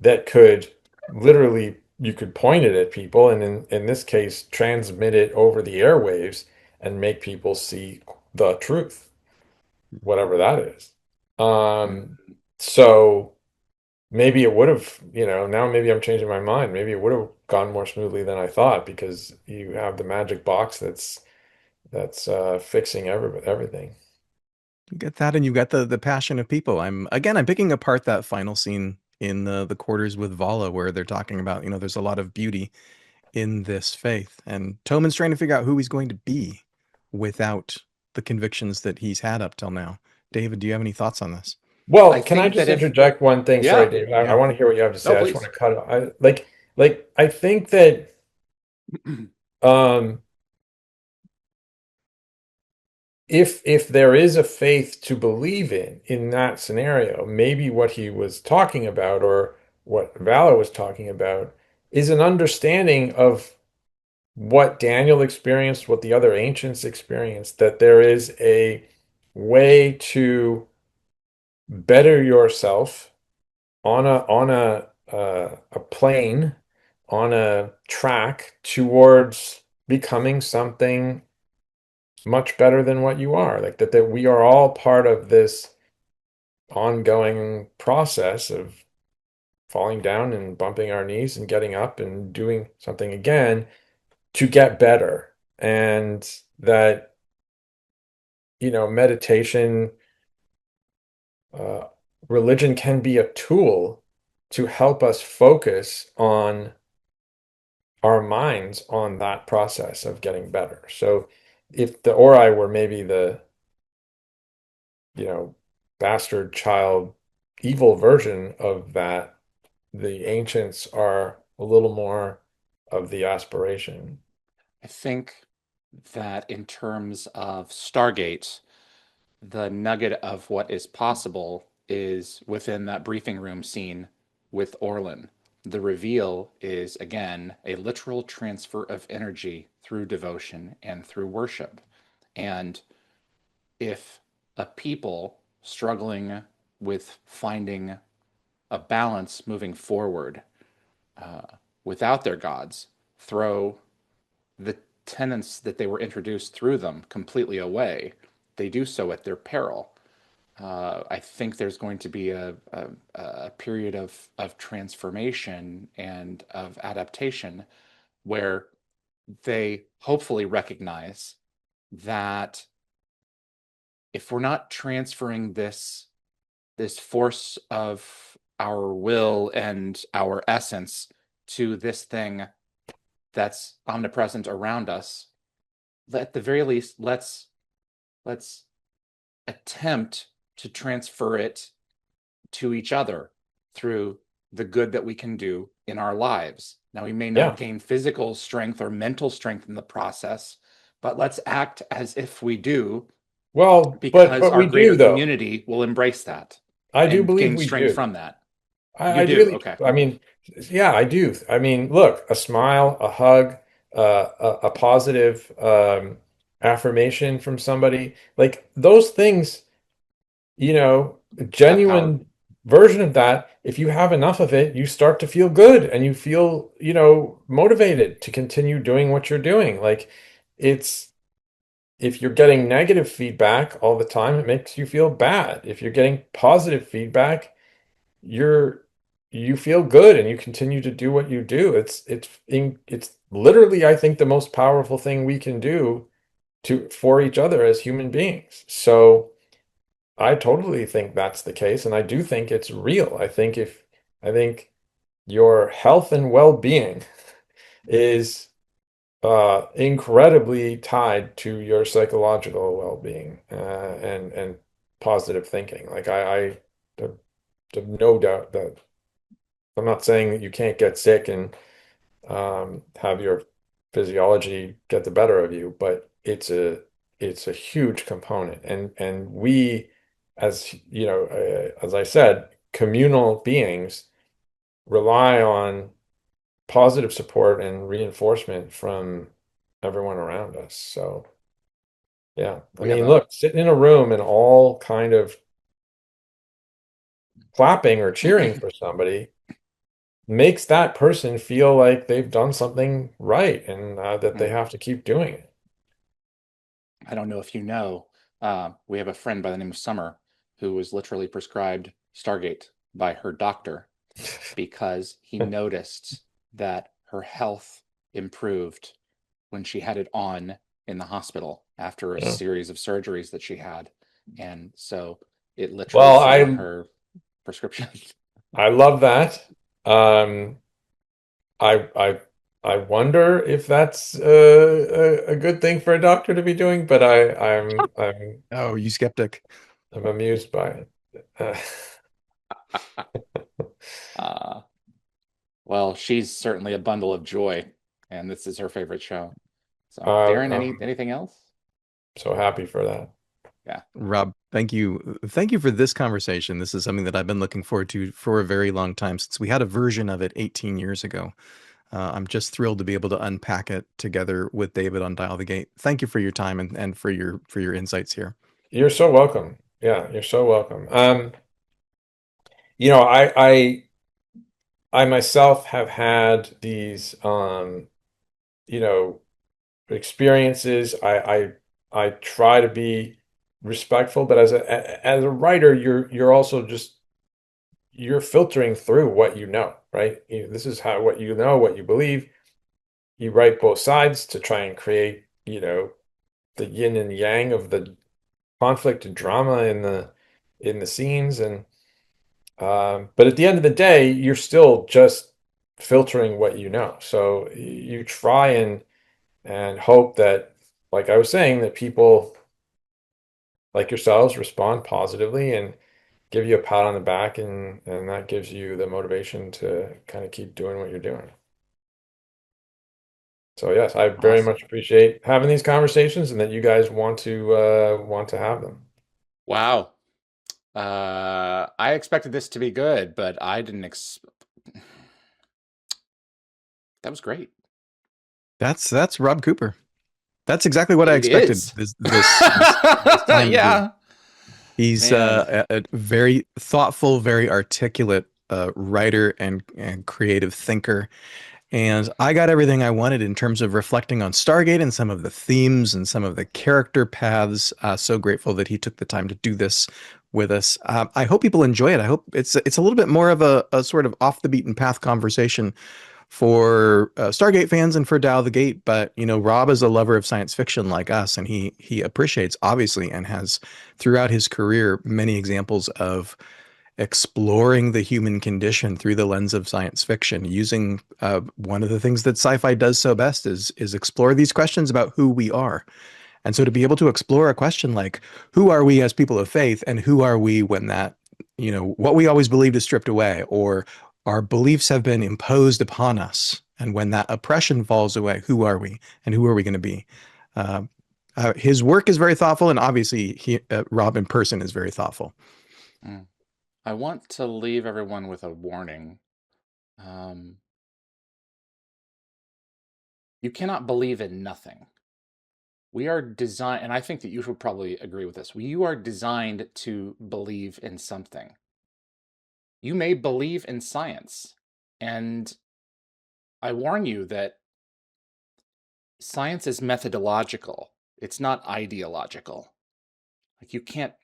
that could literally, you could point it at people, and in this case transmit it over the airwaves and make people see the truth, whatever that is. So maybe it would have, now maybe I'm changing my mind, maybe it would have gone more smoothly than I thought, because you have the magic box that's fixing everything. You get that, and you get the passion of people. I'm picking apart that final scene in the quarters with Vala, where they're talking about, there's a lot of beauty in this faith, and Toman's trying to figure out who he's going to be without the convictions that he's had up till now. David, do you have any thoughts on this? Well, I can I think just that if, interject one thing? Sorry, yeah, David. I Yeah. want to hear what you have to no, say. I just want please. to cut. Like I think that um, if there is a faith to believe in that scenario, maybe what he was talking about, or what Valor was talking about, is an understanding of what Daniel experienced, what the other ancients experienced, that there is a way to better yourself on a plane, on a track towards becoming something much better than what you are. Like that we are all part of this ongoing process of falling down and bumping our knees and getting up and doing something again to get better. And that, meditation, uh, religion can be a tool to help us focus on our minds on that process of getting better. So if the Ori were maybe the, you know, bastard child evil version of that, the ancients are a little more of the aspiration. I think that in terms of Stargate, the nugget of what is possible is within that briefing room scene with Orlin. The reveal is, again, a literal transfer of energy through devotion and through worship. And if a people struggling with finding a balance moving forward uh, without their gods throw the tenets that they were introduced through them completely away, they do so at their peril. I think there's going to be a period of transformation and of adaptation where they hopefully recognize that if we're not transferring this force of our will and our essence to this thing that's omnipresent around us, at the very least, let's attempt to transfer it to each other through the good that we can do in our lives. Now, we may not gain physical strength or mental strength in the process, but let's act as if we do, Well, because but our we greater do, though. community will embrace that I do and believe gain we strength do. from that. I You do, really, okay. I mean, yeah, I do. I mean, look, a smile, a hug, a positive affirmation from somebody, like those things, a Have power. genuine version of that, if you have enough of it, you start to feel good and you feel, motivated to continue doing what you're doing. Like it's, if you're getting negative feedback all the time, it makes you feel bad. If you're getting positive feedback, you're you feel good and you continue to do what you do. It's literally, I think, the most powerful thing we can do for each other as human beings. So I totally think that's the case, and I do think it's real. I think your health and well-being is incredibly tied to your psychological well-being and positive thinking. Like I have no doubt that I'm not saying that you can't get sick and have your physiology get the better of you, but it's a huge component, and we, as as I said, communal beings rely on positive support and reinforcement from everyone around us. So yeah, I We have mean, a look, sitting in a room and all kind of clapping or cheering for somebody makes that person feel like they've done something right and that they have to keep doing it. I don't know if you know, we have a friend by the name of Summer who was literally prescribed Stargate by her doctor because he noticed that her health improved when she had it on in the hospital after a Yeah. series of surgeries that she had. And so it literally Well, said on her prescription. I love that. Um, I I wonder if that's a good thing for a doctor to be doing, but Oh, you skeptic. I'm amused by it. uh, well, she's certainly a bundle of joy, and this is her favorite show. So, Darren, I'm anything else? so happy for that. Yeah. Rob, thank you. Thank you for this conversation. This is something that I've been looking forward to for a very long time since we had a version of it 18 years ago. I'm just thrilled to be able to unpack it together with David on Dial the Gate. Thank you for your time and for your insights here. You're so welcome. Yeah, you're so welcome. You know, I myself have had these you know, experiences. I try to be respectful, but as a writer, you're also just you're filtering through what you know, right? This is how what you know, what you believe. You write both sides to try and create, the yin and yang of the conflict and drama in the scenes, and but at the end of the day, you're still just filtering what you know. So you try and hope that, like I was saying, that people like yourselves respond positively and give you a pat on the back, and that gives you the motivation to kind of keep doing what you're doing. So yes, I very Awesome. much appreciate having these conversations and that you guys want to have them. Wow. I expected this to be good, but I didn't that was great. That's Rob Cooper. That's exactly what I It expected is. this time to be. Yeah. He's Man. a very thoughtful, very articulate writer and creative thinker. And I got everything I wanted in terms of reflecting on Stargate and some of the themes and some of the character paths. So grateful that he took the time to do this with us. I hope people enjoy it. I hope it's a little bit more of a sort of off the beaten path conversation for Stargate fans and for Dial the Gate. But Rob is a lover of science fiction like us, and he appreciates, obviously, and has throughout his career many examples of exploring the human condition through the lens of science fiction, using one of the things that sci-fi does so best is explore these questions about who we are. And so to be able to explore a question like, who are we as people of faith, and who are we when that, what we always believed is stripped away, or our beliefs have been imposed upon us, and when that oppression falls away, who are we, and who are we going to be? Uh, his work is very thoughtful, and obviously Rob in person is very thoughtful. Mm. I want to leave everyone with a warning. You cannot believe in nothing. We are designed, and I think that you would probably agree with this. You are designed to believe in something. You may believe in science, and I warn you that science is methodological. It's not ideological. Like, you can't.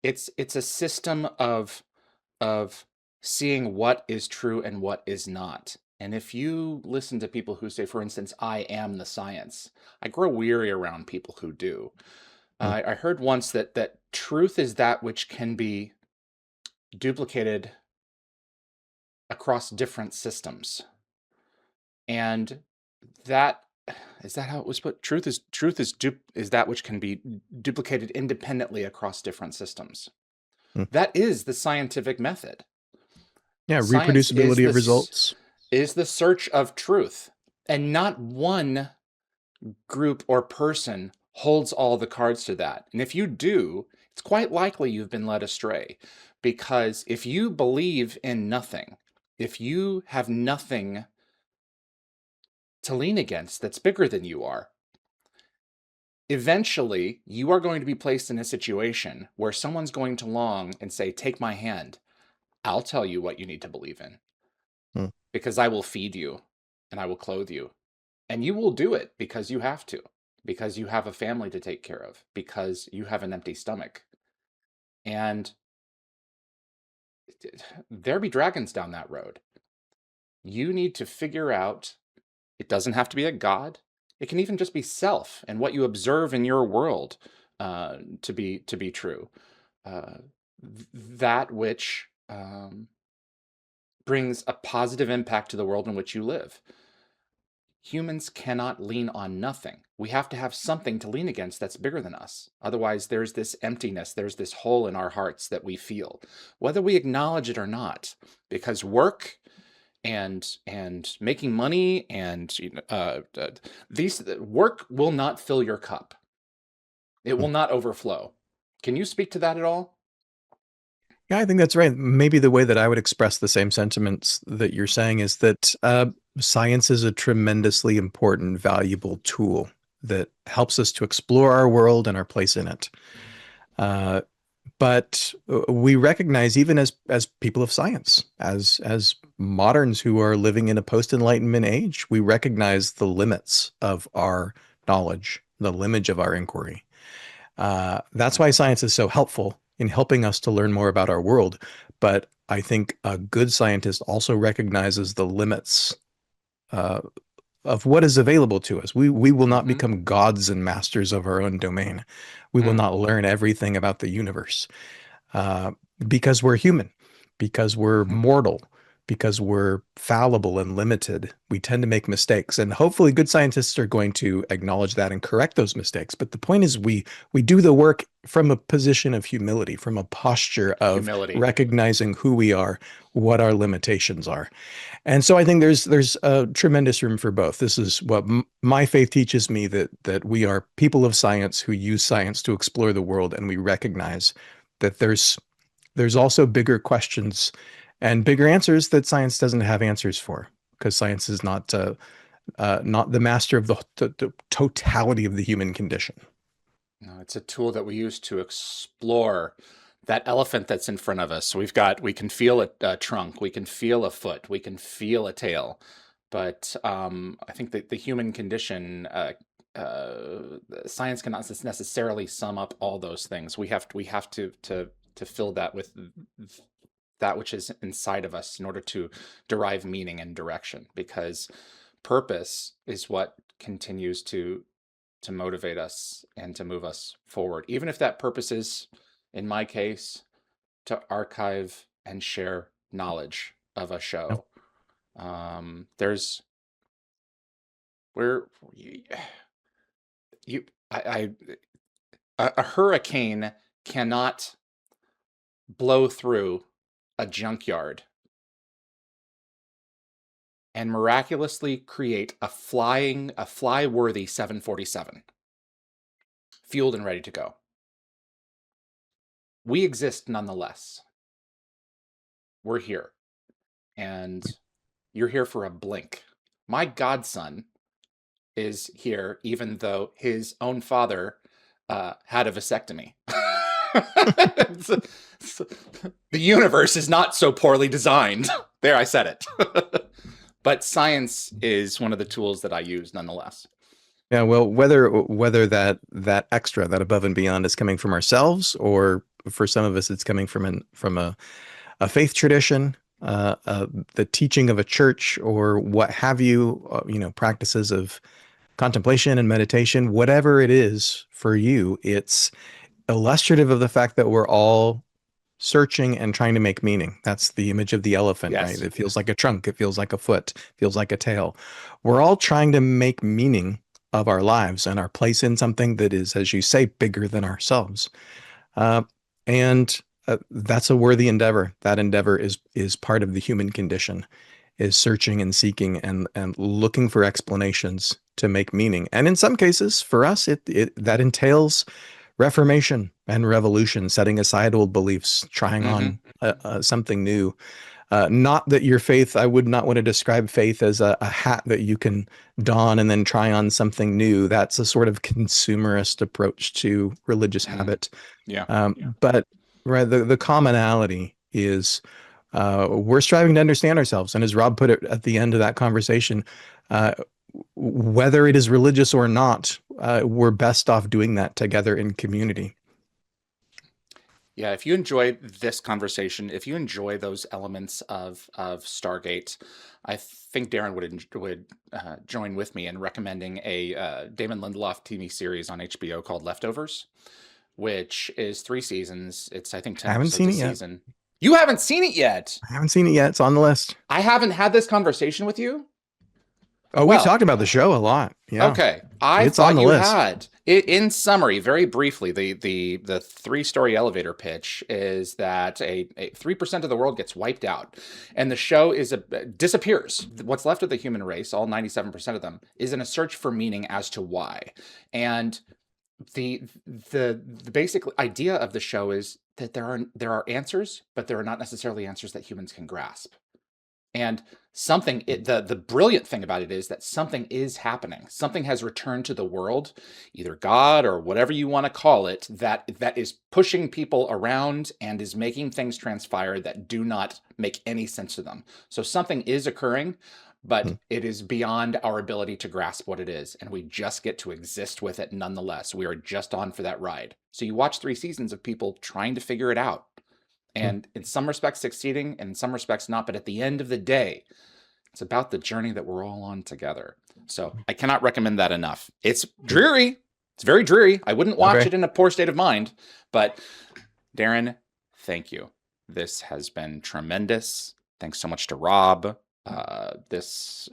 It's a system of seeing what is true and what is not. And if you listen to people who say, for instance, I am the science, I grow weary around people who do. I heard once that truth is that which can be duplicated across different systems. And that is that how it was put? Truth is that which can be duplicated independently across different systems. That is the scientific method. Yeah, Science reproducibility of results is the search of truth, and not one group or person holds all the cards to that. And if you do, it's quite likely you've been led astray, because if you believe in nothing, if you have nothing to lean against that's bigger than you are, eventually you are going to be placed in a situation where someone's going to long and say, take my hand. I'll tell you what you need to believe in, because I will feed you and I will clothe you. And you will do it because you have to, because you have a family to take care of, because you have an empty stomach. And there be dragons down that road. You need to figure out, it doesn't have to be a god. It can even just be self and what you observe in your world to be true. That which brings a positive impact to the world in which you live. Humans cannot lean on nothing. We have to have something to lean against that's bigger than us. Otherwise, there's this emptiness, there's this hole in our hearts that we feel, whether we acknowledge it or not, because work and making money and these work will not fill your cup. It will not overflow. Can you speak to that at all? Yeah, I think that's right. Maybe the way that I would express the same sentiments that you're saying is that science is a tremendously important, valuable tool that helps us to explore our world and our place in it. But we recognize, even as people of science, as moderns who are living in a post-enlightenment age, we recognize the limits of our knowledge, the limit of our inquiry. That's why science is so helpful in helping us to learn more about our world. But I think a good scientist also recognizes the limits of what is available to us. We will not become gods and masters of our own domain. We will not learn everything about the universe because we're human, because we're mortal, because we're fallible and limited. We tend to make mistakes, and hopefully good scientists are going to acknowledge that and correct those mistakes. But the point is we do the work from a position of humility, from a posture of recognizing who we are, what our limitations are. And so I think there's a tremendous room for both. This is what my faith teaches me, that we are people of science who use science to explore the world, and we recognize that there's also bigger questions and bigger answers that science doesn't have answers for, because science is not the master of the totality of the human condition. No, it's a tool that we use to explore that elephant that's in front of us. We can feel a trunk, we can feel a foot, we can feel a tail. But I think that the human condition, science cannot necessarily sum up all those things. We have to fill that with that which is inside of us in order to derive meaning and direction, because purpose is what continues to motivate us and to move us forward. Even if that purpose is, in my case, to archive and share knowledge of a show. There's where a hurricane cannot blow through a junkyard and miraculously create a fly-worthy 747, fueled and ready to go. We exist nonetheless. We're here, and you're here for a blink. My godson is here, even though his own father had a vasectomy. The universe is not so poorly designed. There, I said it. But science is one of the tools that I use nonetheless. Yeah, well, whether that extra, that above and beyond, is coming from ourselves, or for some of us it's coming from a faith tradition, the teaching of a church, or what have you, practices of contemplation and meditation, whatever it is for you, it's illustrative of the fact that we're all searching and trying to make meaning. That's the image of the elephant, Yes. right? It feels like a trunk, it feels like a foot, feels like a tail. We're all trying to make meaning of our lives and our place in something that is, as you say, bigger than ourselves. And that's a worthy endeavor. That endeavor is part of the human condition, is searching and seeking and looking for explanations to make meaning. And in some cases, for us, that entails reformation and revolution, setting aside old beliefs, trying on something new. Not that your faith, I would not want to describe faith as a hat that you can don and then try on something new. That's a sort of consumerist approach to religious habit. But right, the commonality is we're striving to understand ourselves. And as Rob put it at the end of that conversation, whether it is religious or not, we're best off doing that together in community. Yeah, if you enjoyed this conversation, if you enjoy those elements of Stargate, I think Darren would join with me in recommending a Damon Lindelof TV series on HBO called Leftovers, which is 3 seasons. It's, I think, 10 I haven't episodes seen a it yet. season. You haven't seen it yet? I haven't seen it yet. It's on the list. I haven't had this conversation with you? Oh, Well, we've talked about the show a lot. Yeah. Okay, I It's thought on the you list. had. In summary, very briefly, the 3-story elevator pitch is that a 3% of the world gets wiped out, and the show disappears. What's left of the human race, all 97% of them, is in a search for meaning as to why. And the basic idea of the show is that there are answers, but there are not necessarily answers that humans can grasp. And the brilliant thing about it is that something is happening. Something has returned to the world, either God or whatever you want to call it, that is pushing people around and is making things transpire that do not make any sense to them. So something is occurring, but it is beyond our ability to grasp what it is. And we just get to exist with it nonetheless. We are just on for that ride. So you watch 3 seasons of people trying to figure it out. And in some respects succeeding, and in some respects not. But at the end of the day, it's about the journey that we're all on together. So I cannot recommend that enough. It's dreary. It's very dreary. I wouldn't watch it in a poor state of mind. But Darren, thank you. This has been tremendous. Thanks so much to Rob. This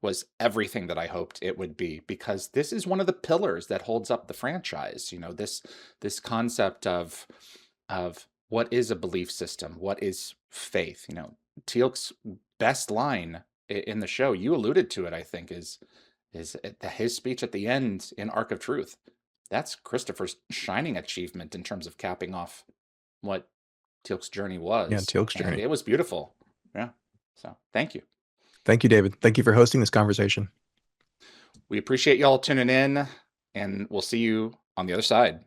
was everything that I hoped it would be, because this is one of the pillars that holds up the franchise. This concept of what is a belief system? What is faith? Teal'c's best line in the show, you alluded to it, I think, is his speech at the end in Arc of Truth. That's Christopher's shining achievement in terms of capping off what Teal'c's journey was. Yeah, Teal'c's journey. And it was beautiful. Yeah. So thank you. Thank you, David. Thank you for hosting this conversation. We appreciate y'all tuning in, and we'll see you on the other side.